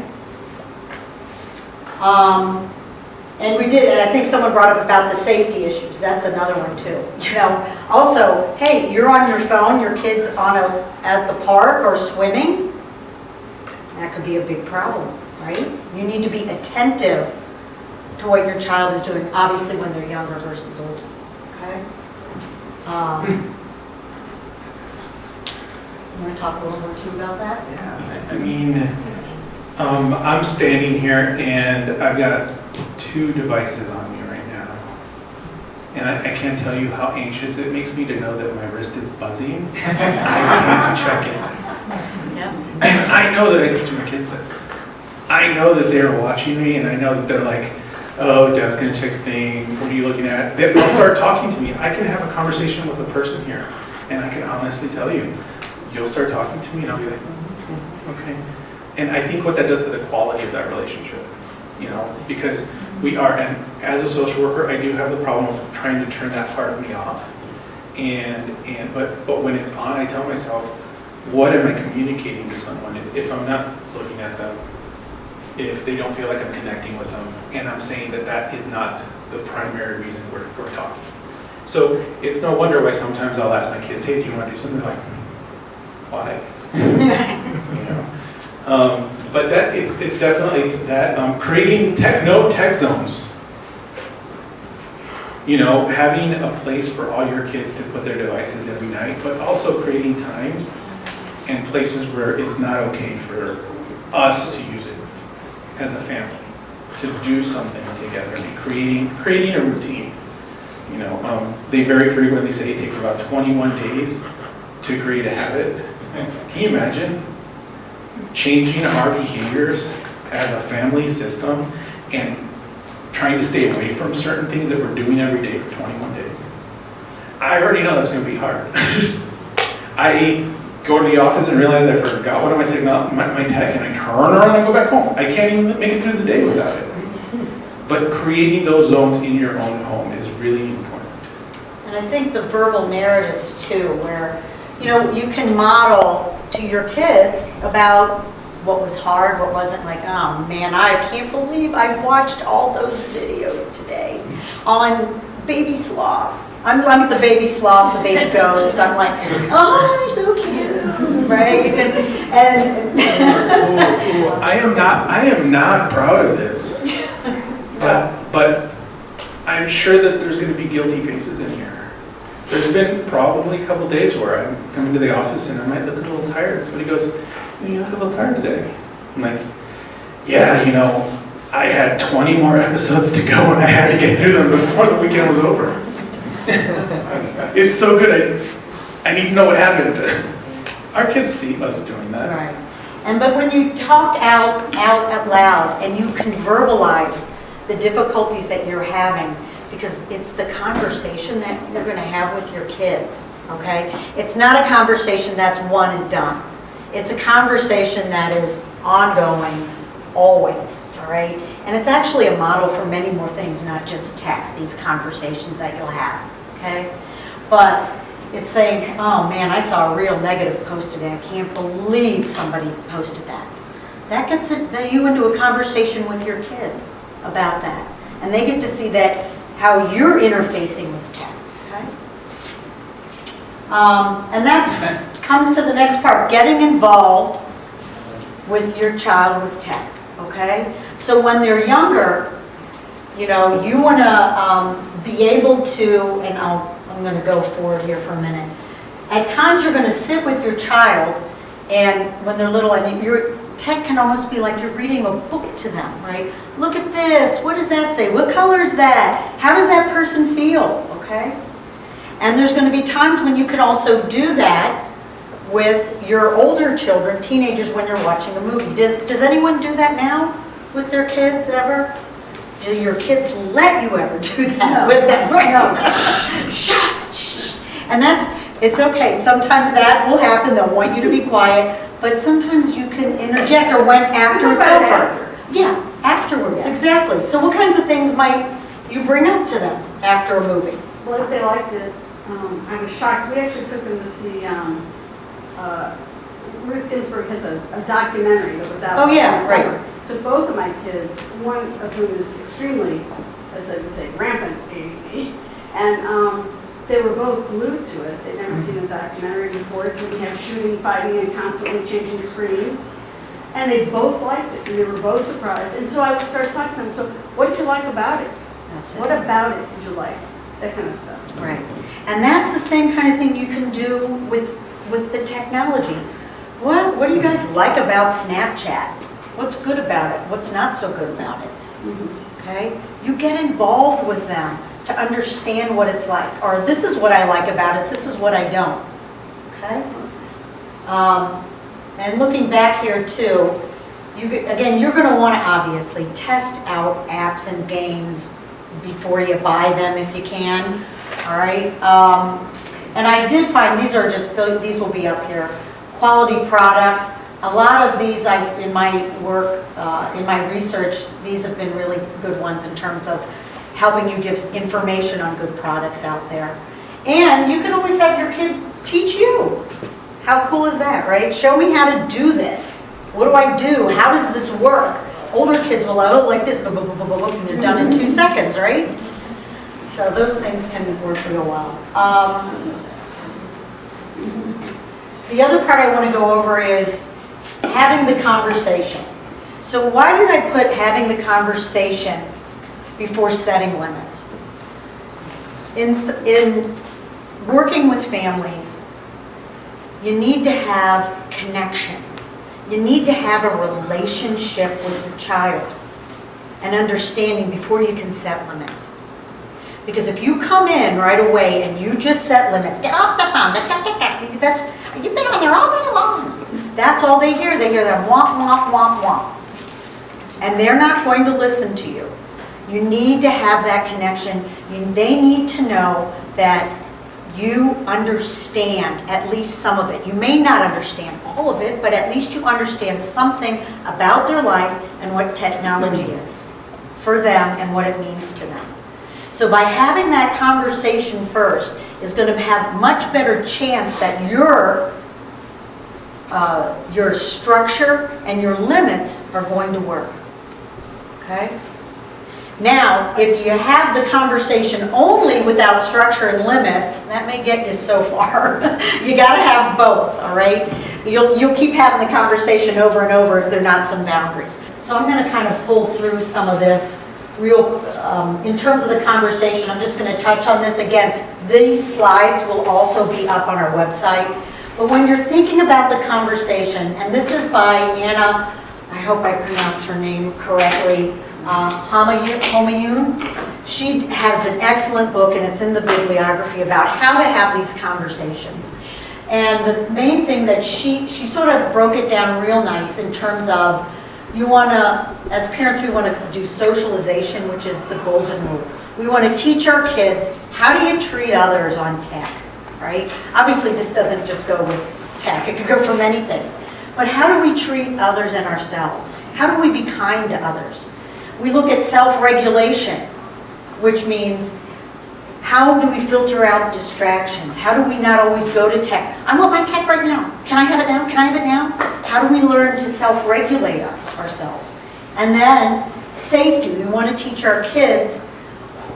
And I think someone brought up about the safety issues. That's another one too. You know, also, hey, you're on your phone, your kid's at the park or swimming. That could be a big problem, right? You need to be attentive to what your child is doing, obviously when they're younger versus older. Okay? You want to talk a little more too about that? Yeah, I'm standing here and I've got 2 devices on me right now. And I can't tell you how anxious it makes me to know that my wrist is buzzing. I can't check it. Yeah. And I know that I teach my kids this. I know that they're watching me and I know that they're like, oh, Dad's gonna check this thing, what are you looking at? They'll start talking to me. I can have a conversation with a person here and I can honestly tell you, you'll start talking to me and I'll be like, okay. And I think what that does to the quality of that relationship, you know, because and as a social worker, I do have the problem of trying to turn that part of me off. But when it's on, I tell myself, what am I communicating to someone if I'm not looking at them, if they don't feel like I'm connecting with them, and I'm saying that is not the primary reason we're talking. So it's no wonder why sometimes I'll ask my kids, hey, do you want to do something? Like, why? You know? But that, it's definitely that, creating no tech zones. You know, having a place for all your kids to put their devices every night, but also creating times and places where it's not okay for us to use it as a family, to do something together, and creating a routine. You know, they very frequently say it takes about 21 days to create a habit. Can you imagine changing our behaviors as a family system and trying to stay away from certain things that we're doing every day for 21 days? I already know that's going to be hard. I go to the office and realize I forgot one of my tech, and I turn around and go back home. I can't even make it through the day without it. But creating those zones in your own home is really important. And I think the verbal narratives too, where, you know, you can model to your kids about what was hard, what wasn't, like, oh man, I can't believe I watched all those videos today on baby sloths. I'm the baby sloths, the baby goats. I'm like, oh, they're so cute, right? And I am not proud of this, but I'm sure that there's going to be guilty faces in here. There's been probably a couple days where I'm coming to the office and I might look a little tired. Somebody goes, you look a little tired today. I'm like, yeah, you know, I had 20 more episodes to go and I had to get through them before the weekend was over. It's so good, I need to know what happened. Our kids see us doing that. right. But when you talk out loud and you can verbalize the difficulties that you're having, because it's the conversation that you're going to have with your kids, okay? It's not a conversation that's one and done. It's a conversation that is ongoing, always, all right? And it's actually a model for many more things, not just tech, these conversations that you'll have, okay? But it's saying, oh man, I saw a real negative post today. I can't believe somebody posted that. That gets you into a conversation with your kids about that. And they get to see that, how you're interfacing with tech, okay? And that comes to the next part, getting involved with your child with tech, okay? So when they're younger, you know, you want to be able to, and I'm going to go forward here for a minute. At times you're going to sit with your child, and when they're little, and your tech can almost be like you're reading a book to them, right? Look at this. What does that say? What color is that? How does that person feel? Okay? And there's going to be times when you can also do that with your older children, teenagers, when you're watching a movie. Does anyone do that now with their kids ever? Do your kids let you ever do that with them? Right? No. Shh. And it's okay. Sometimes that will happen. They'll want you to be quiet, but sometimes you can interject, or when after it's over. Yeah, afterwards, exactly. So what kinds of things might you bring up to them after a movie? Well, if they liked it, I was shocked. We actually took them to see Ruth Ginsburg has a documentary that was out. Oh yeah, right. Summer. So both of my kids, one of whom is extremely, as they would say, rampant ADD, and they were both glued to it. They'd never seen a documentary before. It didn't have shooting, fighting, and constantly changing screens. And they both liked it, and they were both surprised. And so I would start talking to them, so what did you like about it? That's it. What about it did you like? That kind of stuff. Right. And that's the same kind of thing you can do with the technology. What do you guys like about Snapchat? What's good about it? What's not so good about it? Okay? You get involved with them to understand what it's like. Or this is what I like about it, this is what I don't. Okay? And looking back here too, again, you're going to want to obviously test out apps and games before you buy them if you can. All right? And I did find, these will be up here, quality products. A lot of these, in my work, in my research, these have been really good ones in terms of helping you give information on good products out there. And you can always have your kid teach you. How cool is that, right? Show me how to do this. What do I do? How does this work? Older kids will like this, and they're done in 2 seconds, right? So those things can work real well. The other part I want to go over is having the conversation. So why did I put having the conversation before setting limits? In working with families, you need to have connection. You need to have a relationship with your child and understanding before you can set limits. Because if you come in right away and you just set limits, get off the phone, you've been on there all day long. That's all they hear. They hear that womp, womp, womp, womp. And they're not going to listen to you. You need to have that connection. They need to know that you understand at least some of it. You may not understand all of it, but at least you understand something about their life and what technology is for them and what it means to them. So by having that conversation first is going to have much better chance that your structure and your limits are going to work. Okay? Now, if you have the conversation only without structure and limits, that may get you so far. You got to have both, all right? You'll keep having the conversation over and over if there are not some boundaries. So I'm going to kind of pull through some of this real, in terms of the conversation. I'm just going to touch on this again. These slides will also be up on our website. But when you're thinking about the conversation, and this is by Anna, I hope I pronounce her name correctly, Hamernik. She has an excellent book, and it's in the bibliography, about how to have these conversations. And the main thing that she sort of broke it down real nice in terms of, you want to, as parents, we want to do socialization, which is the golden rule. We want to teach our kids, how do you treat others on tech, right? Obviously, this doesn't just go with tech. It could go for many things. But how do we treat others and ourselves? How do we be kind to others? We look at self-regulation, which means, how do we filter out distractions? How do we not always go to tech? I want my tech right now. Can I have it now? Can I have it now? How do we learn to self-regulate ourselves? And then safety. We want to teach our kids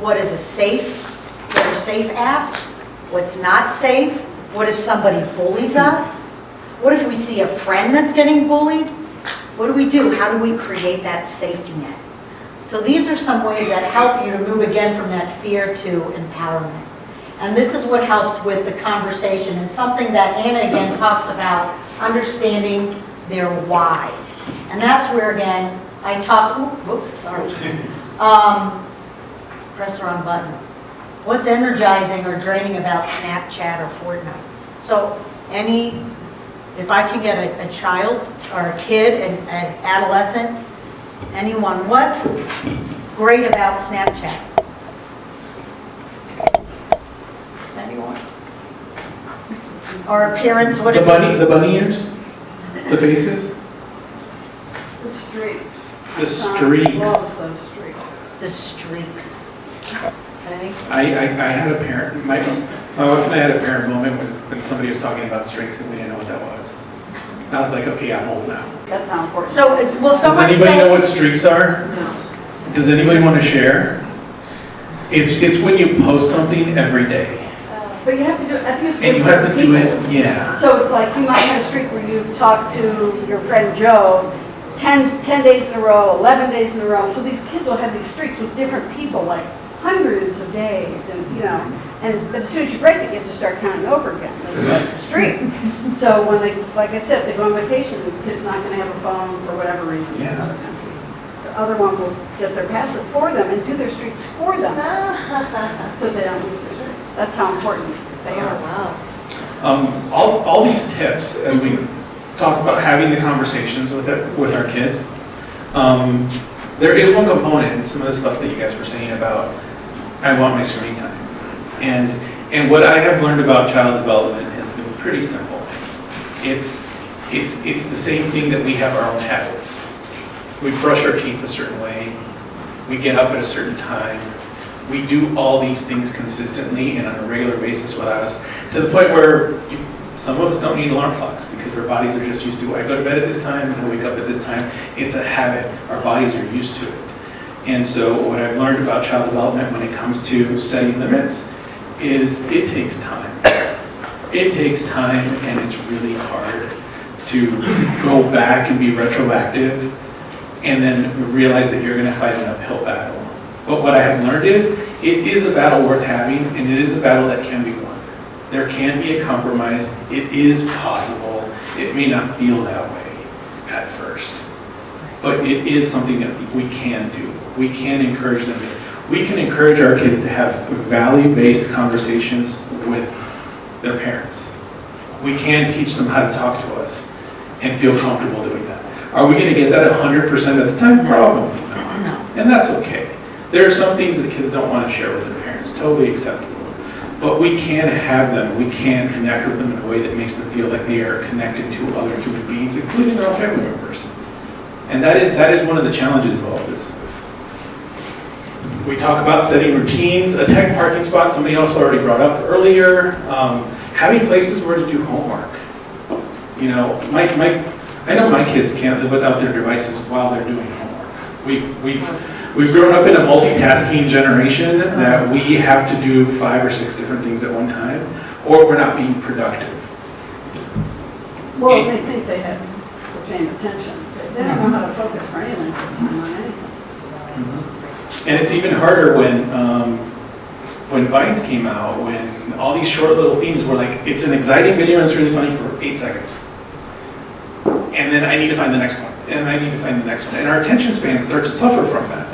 what is a safe, what are safe apps, what's not safe, what if somebody bullies us, what if we see a friend that's getting bullied, what do we do? How do we create that safety net? So these are some ways that help you to move again from that fear to empowerment. And this is what helps with the conversation, and something that Anna again talks about, understanding their whys. And that's where again, I talked, press the wrong button. What's energizing or draining about Snapchat or Fortnite? So if I can get a child or a kid, an adolescent, anyone, what's great about Snapchat? Anyone? Or parents, what? The bunny ears? The faces? The streaks. The streaks. Love those streaks. The streaks. Okay. I had a parent, my wife and I had a parent moment when somebody was talking about streaks and we didn't know what that was. And I was like, okay, I'm old now. That's how important. So will someone Does anybody know say? what streaks are? No. Does anybody want to share? It's when you post something every day. But you have to do it, I think it's And you with have to certain do people. it, yeah. So it's like, you might have a streak where you've talked to your friend Joe 10 days in a row, 11 days in a row. So these kids will have these streaks with different people, like hundreds of days, and but as soon as you break it, you have to start counting over again. That's a streak. So when they, like I said, they go on vacation, the kid's not going to have a phone for whatever reason in other countries. The other one will get their password for them and do their streaks for them, so they don't lose their streaks. That's how important they are. Wow. All these tips, as we talk about having the conversations with our kids, there is one component in some of the stuff that you guys were saying about, I want my screen time. And what I have learned about child development has been pretty simple. It's the same thing that we have our own habits. We brush our teeth a certain way. We get up at a certain time. We do all these things consistently and on a regular basis without us, to the point where some of us don't need alarm clocks because our bodies are just used to, I go to bed at this time and I wake up at this time. It's a habit. Our bodies are used to it. And so what I've learned about child development when it comes to setting limits is it takes time. It takes time, and it's really hard to go back and be retroactive and then realize that you're going to fight an uphill battle. But what I have learned is it is a battle worth having, and it is a battle that can be won. There can be a compromise. It is possible. It may not feel that way at first, but it is something that we can do. We can encourage them. We can encourage our kids to have value-based conversations with their parents. We can teach them how to talk to us and feel comfortable doing that. Are we going to get that 100% of the time? Probably not. And that's okay. There are some things that kids don't want to share with their parents. Totally acceptable. But we can have them. We can connect with them in a way that makes them feel like they are connected to other human beings, including their own family members. And that is one of the challenges of all this. We talk about setting routines, a tech parking spot, somebody else already brought up earlier, having places where to do homework. You know, I know my kids can't live without their devices while they're doing homework. We've grown up in a multitasking generation that we have to do 5 or 6 different things at one time, or we're not being productive. Well, they think they have the same attention. They don't know how to focus for any length of time on anything. And it's even harder when Vines came out, when all these short little themes were like, it's an exciting video and it's really funny for 8 seconds. And then I need to find the next one, and I need to find the next one. And our attention spans start to suffer from that.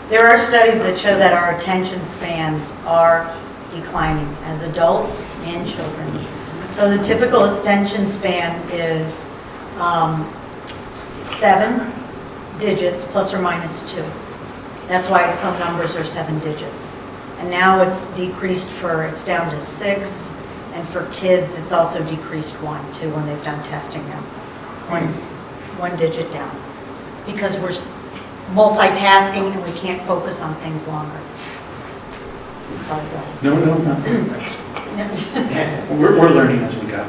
There are studies that show that our attention spans are declining as adults and children. So the typical attention span is 7 digits plus or minus 2. That's why phone numbers are 7 digits. And now it's decreased it's down to 6. And for kids, it's also decreased 1 too when they've done testing now. One digit down. Because we're multitasking and we can't focus on things longer. Sorry, go ahead. No. We're learning as we go.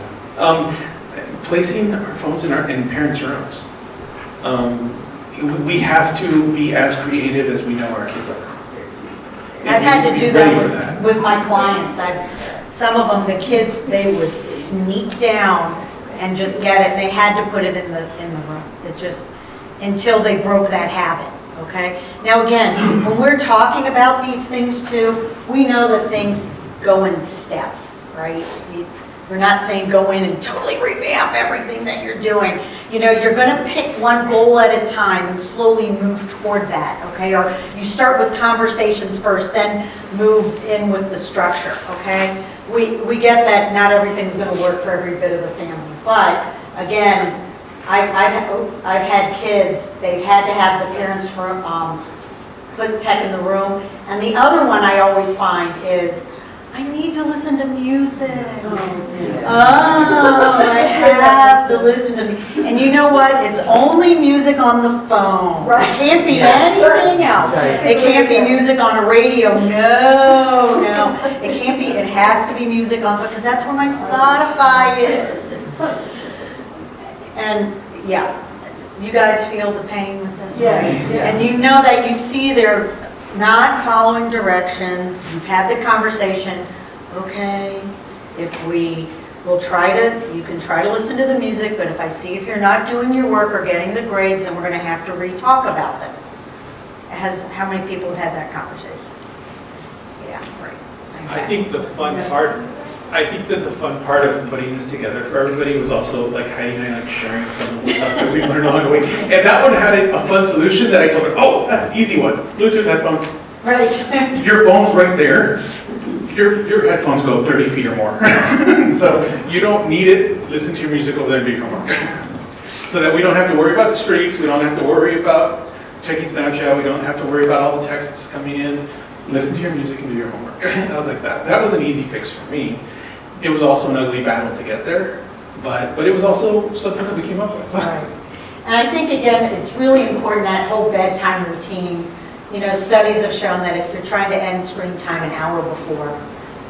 Placing our phones in parents' rooms. We have to be as creative as we know our kids are. I've had to do Ready for that with my clients. Some of them, the kids, they would sneak down and just get it. They had to put it in the room. It just until they broke that habit. Okay. Now again, when we're talking about these things too, we know that things go in steps, right? We're not saying go in and totally revamp everything that you're doing. You know, you're going to pick one goal at a time and slowly move toward that, okay? Or you start with conversations first, then move in with the structure, okay? We get that not everything's going to work for every bit of the family. But again, I've had kids, they've had to have the parents put tech in the room. And the other one I always find is, I need to listen to music. I have to listen to music. And you know what? It's only music on the phone. It can't be anything else. It can't be music on a radio. No. It can't be. It has to be music on the phone because that's where my Spotify is. And yeah, you guys feel the pain with this, right? Yes. And you know that you see they're not following directions. You've had the conversation. Okay, if we will you can try to listen to the music, but if I see if you're not doing your work or getting the grades, then we're going to have to re-talk about this. How many people have had that conversation? Yeah, right. Exactly. I think the fun part of putting this together for everybody was also like Heidi and I like sharing some of the stuff that we learned along the way. And that one had a fun solution that I told her, oh, that's an easy one. Bluetooth headphones. Right. Your phone's right there. Your headphones go 30 feet or more. So you don't need it. Listen to your music over there and do your homework. So that we don't have to worry about streaks. We don't have to worry about checking Snapchat. We don't have to worry about all the texts coming in. Listen to your music and do your homework. I was like that. That was an easy fix for me. It was also an ugly battle to get there, but it was also something that we came up with. Right. And I think, again, it's really important, that whole bedtime routine. You know, studies have shown that if you're trying to end screen time an hour before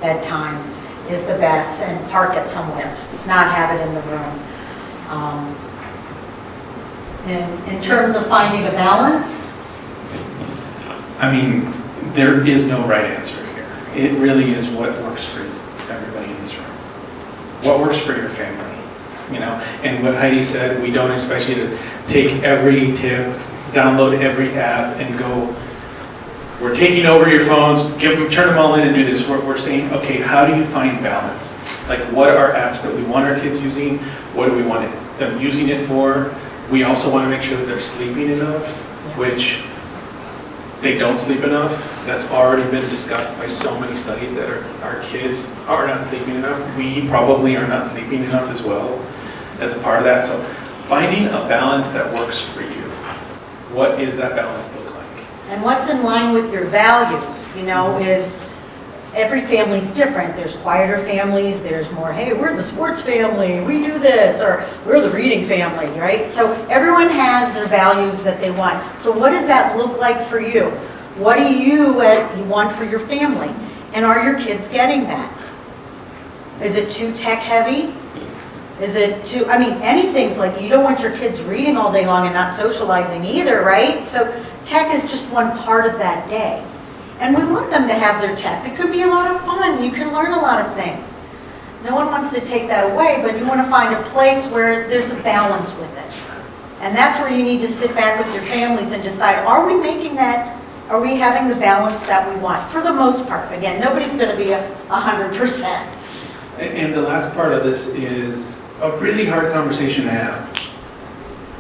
bedtime is the best, and park it somewhere, not have it in the room. In terms of finding a balance, I mean, there is no right answer here. It really is what works for everybody in this room. What works for your family, you know? And what Heidi said, we don't expect you to take every tip, download every app, and go, we're taking over your phones, turn them all in and do this. We're saying, okay, how do you find balance? Like, what are apps that we want our kids using? What do we want them using it for? We also want to make sure that they're sleeping enough, which they don't sleep enough. That's already been discussed by so many studies that our kids are not sleeping enough. We probably are not sleeping enough as well as a part of that. So finding a balance that works for you. What is that balance look like? And what's in line with your values, you know, is every family's different. There's quieter families, there's more, hey, we're the sports family, we do this, or we're the reading family, right? So everyone has their values that they want. So what does that look like for you? What do you want for your family? And are your kids getting that? Is it too tech heavy? Is it too, I mean, anything's like, you don't want your kids reading all day long and not socializing either, right? So tech is just one part of that day. And we want them to have their tech. It could be a lot of fun. You can learn a lot of things. No one wants to take that away, but you want to find a place where there's a balance with it. And that's where you need to sit back with your families and decide, are we making that, are we having the balance that we want? For the most part. Again, nobody's going to be 100%. And the last part of this is a really hard conversation to have.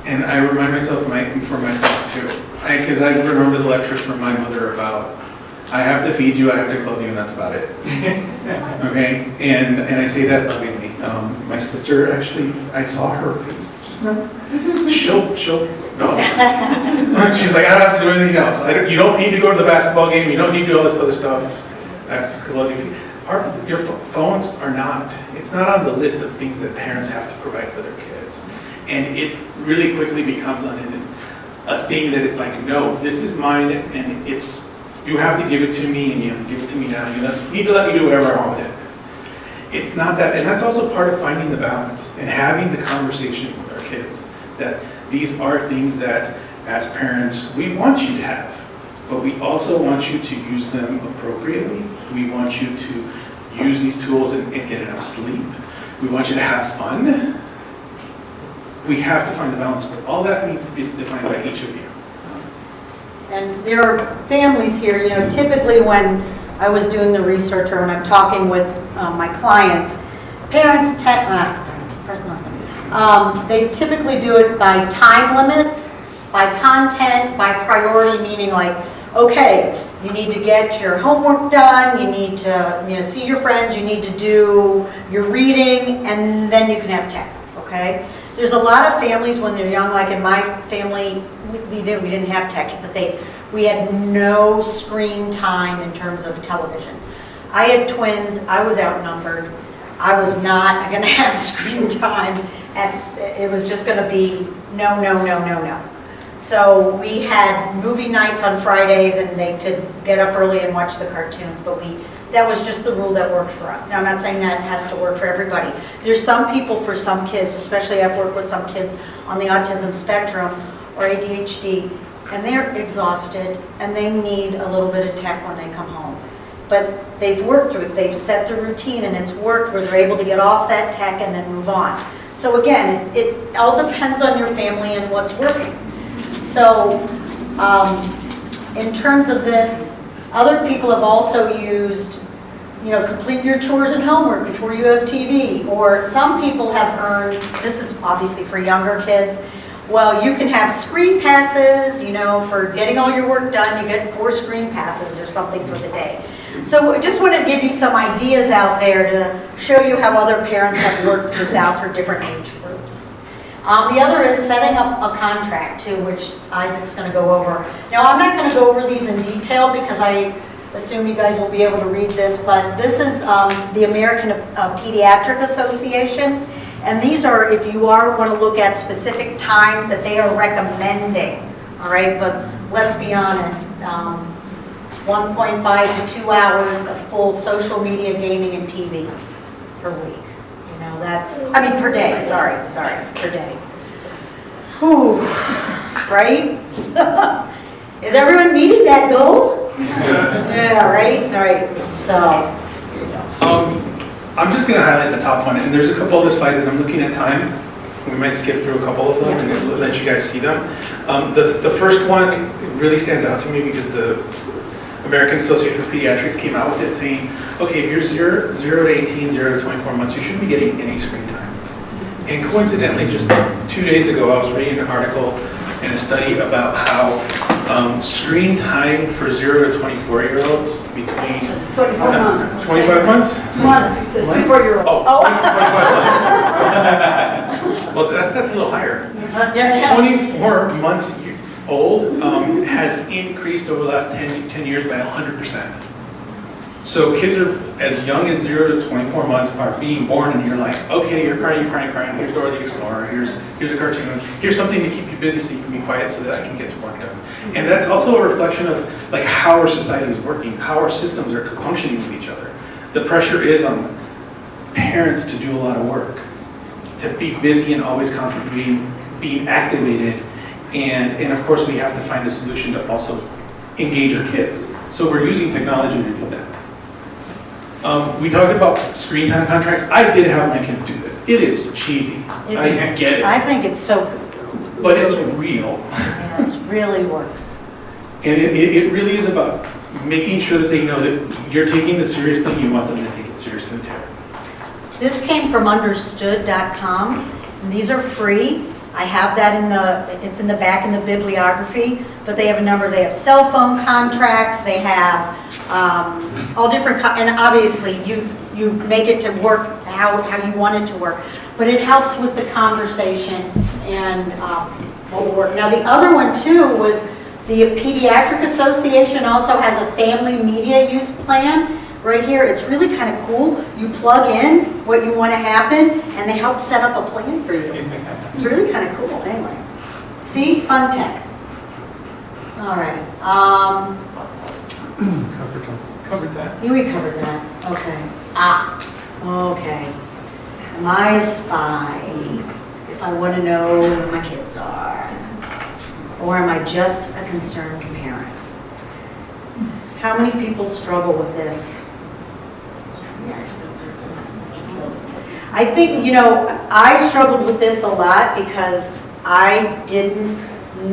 And I remind myself for myself too. Because I remember the lectures from my mother about, I have to feed you, I have to clothe you, and that's about it. Okay? And I say that lovingly. My sister, actually, I saw her face just now. She'll no. She's like, I don't have to do anything else. You don't need to go to the basketball game. You don't need to do all this other stuff. I have to clothe you. Your phones are not, it's not on the list of things that parents have to provide for their kids. And it really quickly becomes a thing that is like, no, this is mine, and you have to give it to me, and you have to give it to me now. You need to let me do whatever I want with it. It's not that, and that's also part of finding the balance and having the conversation with our kids, that these are things that, as parents, we want you to have, but we also want you to use them appropriately. We want you to use these tools and get enough sleep. We want you to have fun. We have to find the balance, but all that needs to be defined by each of you. And there are families here, you know, typically when I was doing the research or when I'm talking with my clients, parents, they typically do it by time limits, by content, by priority, meaning like, okay, you need to get your homework done, you need to see your friends, you need to do your reading, and then you can have tech, okay? There's a lot of families when they're young, like in my family, we didn't have tech, but we had no screen time in terms of television. I had twins, I was outnumbered. I was not going to have screen time, and it was just going to be no. So we had movie nights on Fridays, and they could get up early and watch the cartoons, but that was just the rule that worked for us. Now, I'm not saying that has to work for everybody. There's some people, for some kids, especially I've worked with some kids on the autism spectrum or ADHD, and they're exhausted, and they need a little bit of tech when they come home. But they've worked through it, they've set the routine, and it's worked where they're able to get off that tech and then move on. So again, it all depends on your family and what's working. So in terms of this, other people have also used, complete your chores and homework before you have TV. Or some people have earned, this is obviously for younger kids, well, you can have screen passes, for getting all your work done, you get 4 screen passes or something for the day. So I just want to give you some ideas out there to show you how other parents have worked this out for different age groups. The other is setting up a contract too, which Isaac's going to go over. Now, I'm not going to go over these in detail because I assume you guys will be able to read this, but this is the American Pediatric Association. And these are, if you want to look at specific times that they are recommending, all right? But let's be honest, 1.5 to 2 hours of full social media, gaming, and TV per week. Per day, sorry, per day. Whew, right? Is everyone meeting that goal? Yeah, right, so, here you go. I'm just going to highlight the top one, and there's a couple other slides, and I'm looking at time. We might skip through a couple of them and let you guys see them. The first one really stands out to me because the American Association of Pediatrics came out with it saying, okay, if you're 0 to 18, 0 to 24 months, you shouldn't be getting any screen time. And coincidentally, just 2 days ago, I was reading an article and a study about how screen time for 0 to 24-year-olds between 24 months. 25 months? Months, you said, 24-year-old. Oh, 25 months. Well, that's a little higher. 24 months old has increased over the last 10 years by 100%. So kids are as young as 0 to 24 months are being born, and you're like, okay, you're crying. Here's Dora the Explorer. Here's a cartoon. Here's something to keep you busy so you can be quiet so that I can get some work done. And that's also a reflection of like how our society is working, how our systems are functioning with each other. The pressure is on parents to do a lot of work, to be busy and always constantly being activated. And of course, we have to find a solution to also engage our kids. So we're using technology to do that. We talked about screen time contracts. I did have my kids do this. It is cheesy. I get it. I think it's so. But it's real. Yeah, it really works. And it really is about making sure that they know that you're taking this seriously and you want them to take it seriously too. This came from understood.com. And these are free. I have that it's in the back in the bibliography, but they have a number. They have cell phone contracts. They have all different, and obviously you make it to work how you want it to work, but it helps with the conversation and what will work. Now the other one too was the Pediatric Association also has a family media use plan. Right here, it's really kind of cool. You plug in what you want to happen, and they help set up a plan for you. It's really kind of cool. Anyway, see, fun tech. All right. Covered that. We covered that. Okay. Okay. Am I a spy if I want to know where my kids are? Or am I just a concerned parent? How many people struggle with this? I think, I struggled with this a lot because I didn't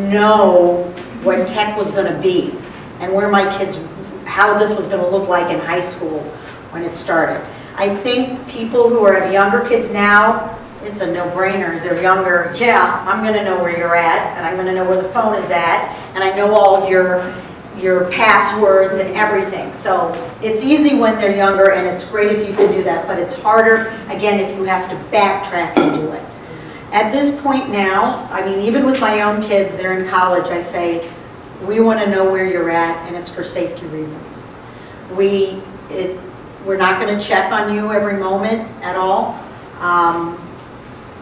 know what tech was going to be and where my kids, how this was going to look like in high school when it started. I think people who have younger kids now, it's a no-brainer. They're younger. Yeah, I'm going to know where you're at, and I'm going to know where the phone is at, and I know all your passwords and everything. So it's easy when they're younger, and it's great if you can do that, but it's harder, again, if you have to backtrack and do it. At this point now, I mean, even with my own kids, they're in college, I say, we want to know where you're at, and it's for safety reasons. We're not going to check on you every moment at all,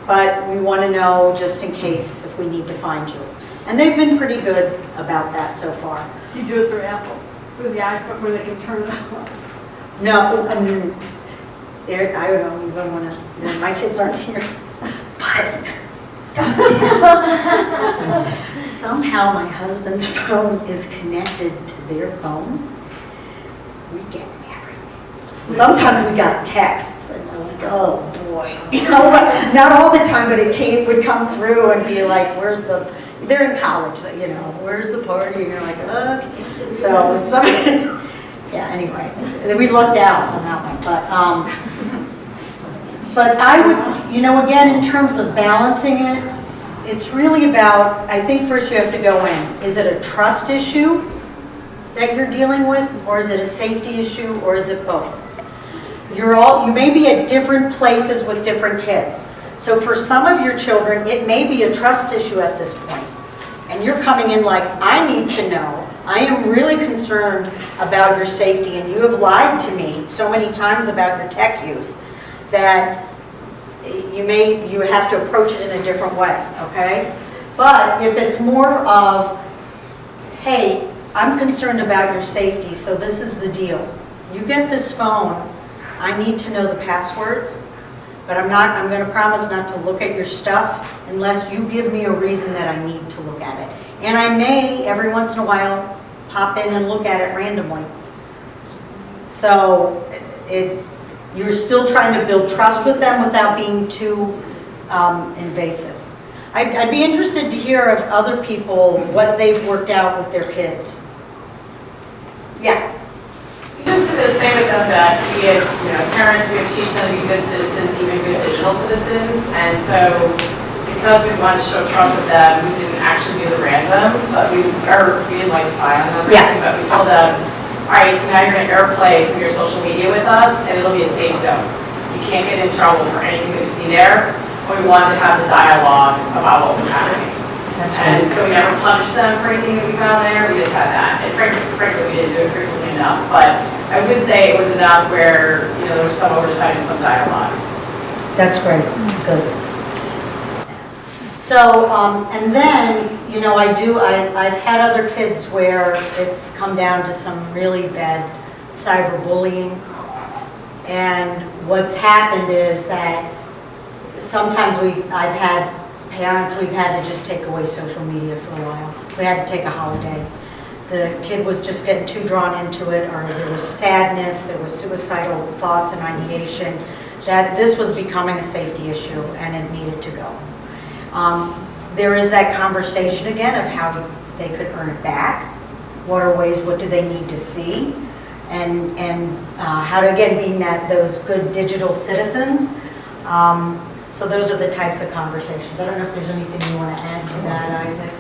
but we want to know just in case if we need to find you. And they've been pretty good about that so far. Do you do it through Apple, through the iPhone, where they can turn it on? No, I mean, I don't even want to, my kids aren't here, but somehow my husband's phone is connected to their phone. We get everything. Sometimes we got texts, and we're like, oh boy. Not all the time, but it would come through and be like, they're in college, where's the party? And you're like, okay. So, yeah, anyway. We lucked out on that one. But I would say, again, in terms of balancing it, it's really about, I think first you have to go in. Is it a trust issue that you're dealing with, or is it a safety issue, or is it both? You may be at different places with different kids. So for some of your children, it may be a trust issue at this point. And you're coming in like, I need to know. I am really concerned about your safety, and you have lied to me so many times about your tech use that you have to approach it in a different way, okay? But if it's more of, hey, I'm concerned about your safety, so this is the deal. You get this phone, I need to know the passwords, but I'm going to promise not to look at your stuff unless you give me a reason that I need to look at it. And I may, every once in a while, pop in and look at it randomly. So you're still trying to build trust with them without being too invasive. I'd be interested to hear of other people, what they've worked out with their kids. Yeah. We just did this thing with them that we had, as parents, we have to teach them to be good citizens, even good digital citizens. And so because we wanted to show trust with them, we didn't actually do the random, but we didn't like spy on them or anything, but we told them, all right, so now you're going to airplay some of your social media with us, and it'll be a safe zone. You can't get in trouble for anything that we see there. But we wanted to have the dialogue about what was happening. And so we never punished them for anything that we found there. We just had that. And frankly, we didn't do it frequently enough. But I would say it was enough where, there was some oversight and some dialogue. That's great, good. So, and then, I've had other kids where it's come down to some really bad cyberbullying. And what's happened is that sometimes I've had parents, we've had to just take away social media for a while. We had to take a holiday. The kid was just getting too drawn into it, or there was sadness, there was suicidal thoughts and ideation, that this was becoming a safety issue and it needed to go. There is that conversation again of how they could earn it back. What do they need to see? And how to, again, being those good digital citizens. So those are the types of conversations. I don't know if there's anything you want to add to that, Isaac?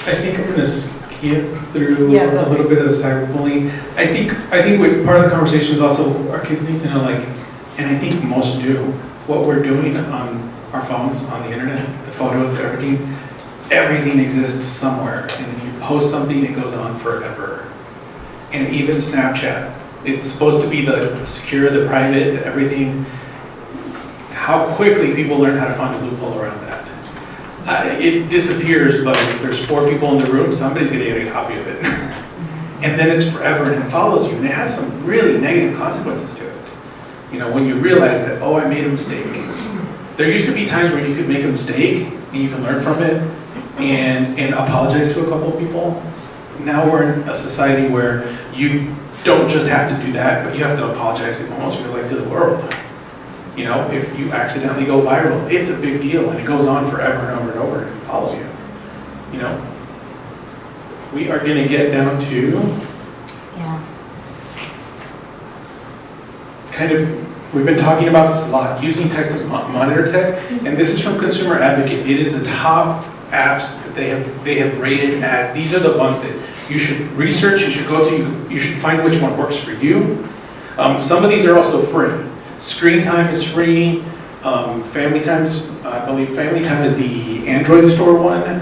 I think I'm going to skip through Yeah, a little bit of the cyberbullying. I think what part of the conversation is also our kids need to know, and I think most do, what we're doing on our phones, on the internet, the photos, everything exists somewhere. And if you post something, it goes on forever. And even Snapchat, it's supposed to be the secure, the private, everything. How quickly people learn how to find a loophole around that. It disappears, but if there's 4 people in the room, somebody's going to get a copy of it. And then it's forever and it follows you. And it has some really negative consequences to it. When you realize that, I made a mistake. There used to be times where you could make a mistake and you can learn from it and apologize to a couple of people. Now we're in a society where you don't just have to do that, but you have to apologize. It almost feels like to the world. If you accidentally go viral, it's a big deal, and it goes on forever and over and over and follow you. We are going to get down to we've been talking about this a lot, using text to monitor tech, and this is from Consumer Advocate. It is the top apps that they have rated as, these are the ones that you should research, you should go to, you should find which one works for you. Some of these are also free. Screen Time is free. Family Time is, I believe Family Time is the Android store one.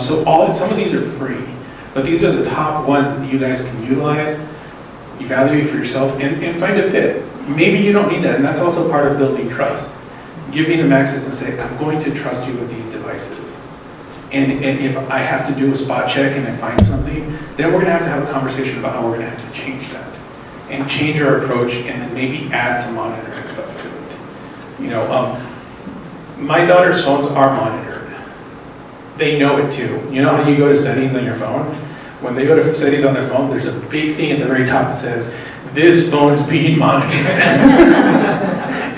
Some of these are free, but these are the top ones that you guys can utilize, evaluate for yourself, and find a fit. Maybe you don't need that, and that's also part of building trust. Give me the access and say, I'm going to trust you with these devices. And if I have to do a spot check and I find something, then we're going to have a conversation about how we're going to have to change that. And change our approach, and then maybe add some monitoring stuff to it. My daughter's phones are monitored. They know it too. You know how you go to settings on your phone? When they go to settings on their phone, there's a big thing at the very top that says, this phone is being monitored.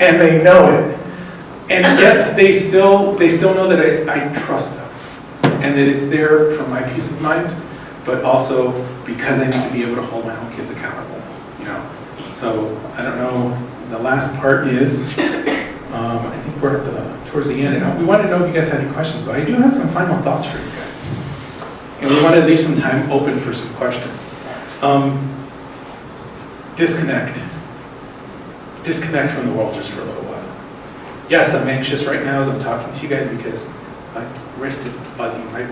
And they know it. And yet they still know that I trust them. And that it's there for my peace of mind, but also because I need to be able to hold my own kids accountable. So I don't know, the last part is, I think we're towards the end, and we want to know if you guys have any questions, but I do have some final thoughts for you guys. And we want to leave some time open for some questions. Disconnect from the world just for a little while. Yes, I'm anxious right now as I'm talking to you guys because my wrist is buzzing. I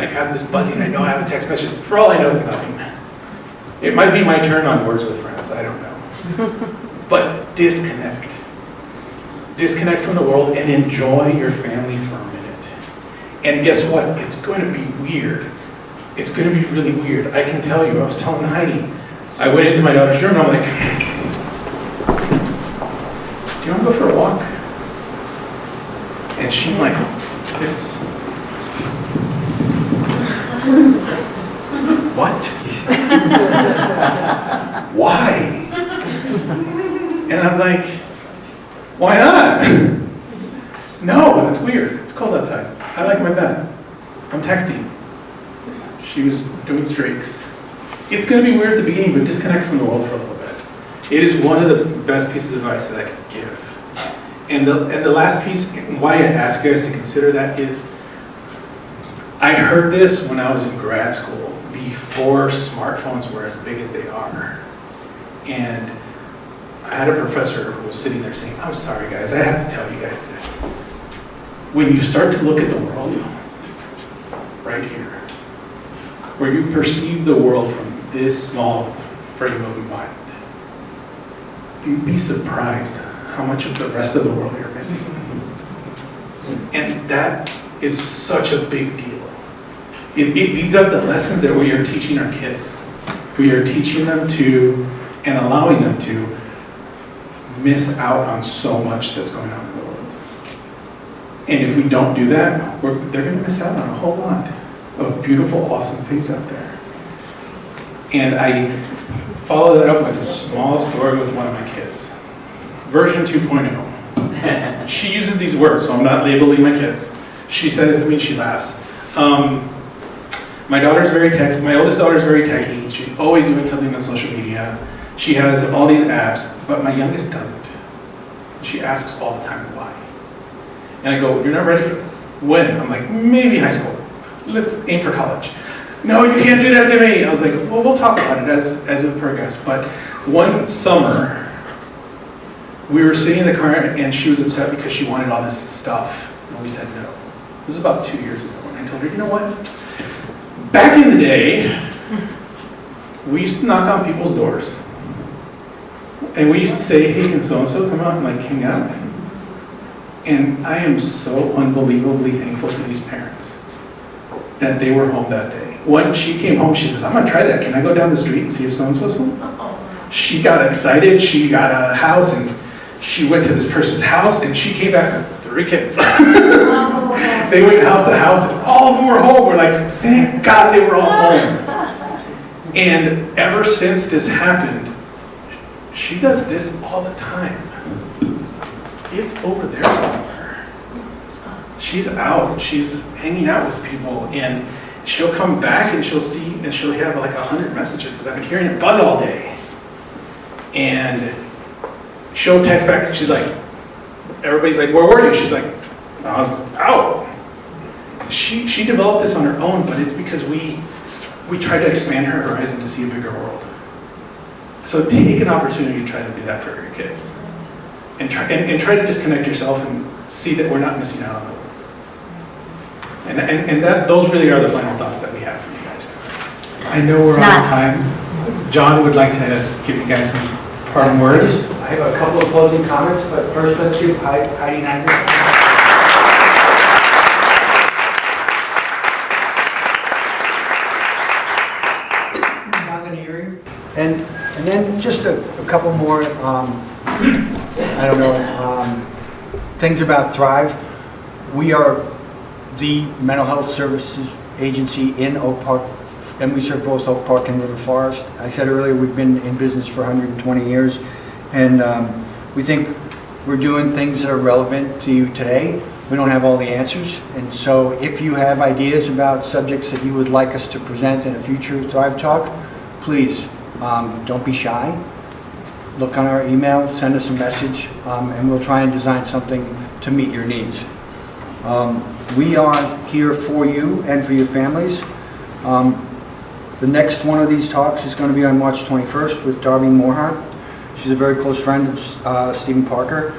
have this buzzing, I know I have a text message. For all I know, it's nothing. It might be my turn on Words with Friends, I don't know. But disconnect. Disconnect from the world and enjoy your family for a minute. And guess what? It's going to be weird. It's going to be really weird. I can tell you, I was telling Heidi, I went into my daughter's room and I'm like, do you want to go for a walk? And she's like, this. What? Why? And I was like, why not? No, it's weird. It's cold outside. I like my bed. I'm texting. She was doing streaks. It's going to be weird at the beginning, but disconnect from the world for a little bit. It is one of the best pieces of advice that I could give. And the last piece, why I ask you guys to consider that is, I heard this when I was in grad school, before smartphones were as big as they are. And I had a professor who was sitting there saying, I'm sorry guys, I have to tell you guys this. When you start to look at the world, right here, where you perceive the world from this small frame of mind, you'd be surprised how much of the rest of the world you're missing. And that is such a big deal. It leads up the lessons that we are teaching our kids. We are teaching them to, and allowing them to, miss out on so much that's going on in the world. And if we don't do that, they're going to miss out on a whole lot of beautiful, awesome things out there. And I follow that up with a small story with one of my kids. Version 2.0. She uses these words, so I'm not labeling my kids. She says to me, she laughs. My daughter's very tech. My oldest daughter's very techy. She's always doing something on social media. She has all these apps, but my youngest doesn't. She asks all the time why. And I go, you're not ready for it. When? I'm like, maybe high school. Let's aim for college. No, you can't do that to me. I was like, well, we'll talk about it as we progress. But one summer, we were sitting in the car and she was upset because she wanted all this stuff. And we said no. It was about 2 years ago. And I told her, you know what? Back in the day, we used to knock on people's doors. And we used to say, hey, can so-and-so come out and like hang out? And I am so unbelievably thankful to these parents that they were home that day. When she came home, she says, I'm gonna try that. Can I go down the street and see if so-and-so's home? She got excited, she got out of the house and she went to this person's house and she came back with 3 kids. They went house to house and all of them were home. We're like, thank God they were all home. And ever since this happened, she does this all the time. It's over there somewhere. She's out, she's hanging out with people, and she'll come back and she'll see, and she'll have like 100 messages because I've been hearing it buzz all day. And she'll text back and she's like, everybody's like, where were you? She's like, I was out. She developed this on her own, but it's because we try to expand her horizon to see a bigger world. So take an opportunity to try to do that for your kids. And try to disconnect yourself and see that we're not missing out on the world. And those really are the final thoughts that we have for you guys. I know we're out of time. John would like to give you guys some parting words. I have a couple of closing comments, but first let's give Heidi and Isaac. And then just a couple more, things about Thrive. We are the mental health services agency in Oak Park, and we serve both Oak Park and River Forest. I said earlier, we've been in business for 120 years, and we think we're doing things that are relevant to you today. We don't have all the answers, and so if you have ideas about subjects that you would like us to present in a future Thrive Talk, please don't be shy. Look on our email, send us a message, and we'll try and design something to meet your needs. We are here for you and for your families. The next one of these talks is going to be on March 21st with Darby Moorhart. She's a very close friend of Stephen Parker.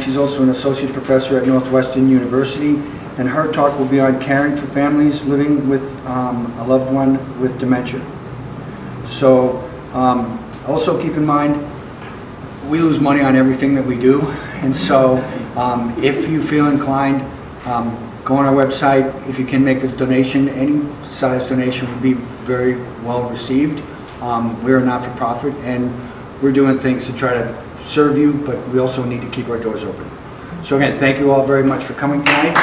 She's also an associate professor at Northwestern University, and her talk will be on caring for families living with a loved one with dementia. So also keep in mind, we lose money on everything that we do, and so if you feel inclined, go on our website. If you can make a donation, any size donation would be very well received. We're a not-for-profit, and we're doing things to try to serve you, but we also need to keep our doors open. So again, thank you all very much for coming tonight.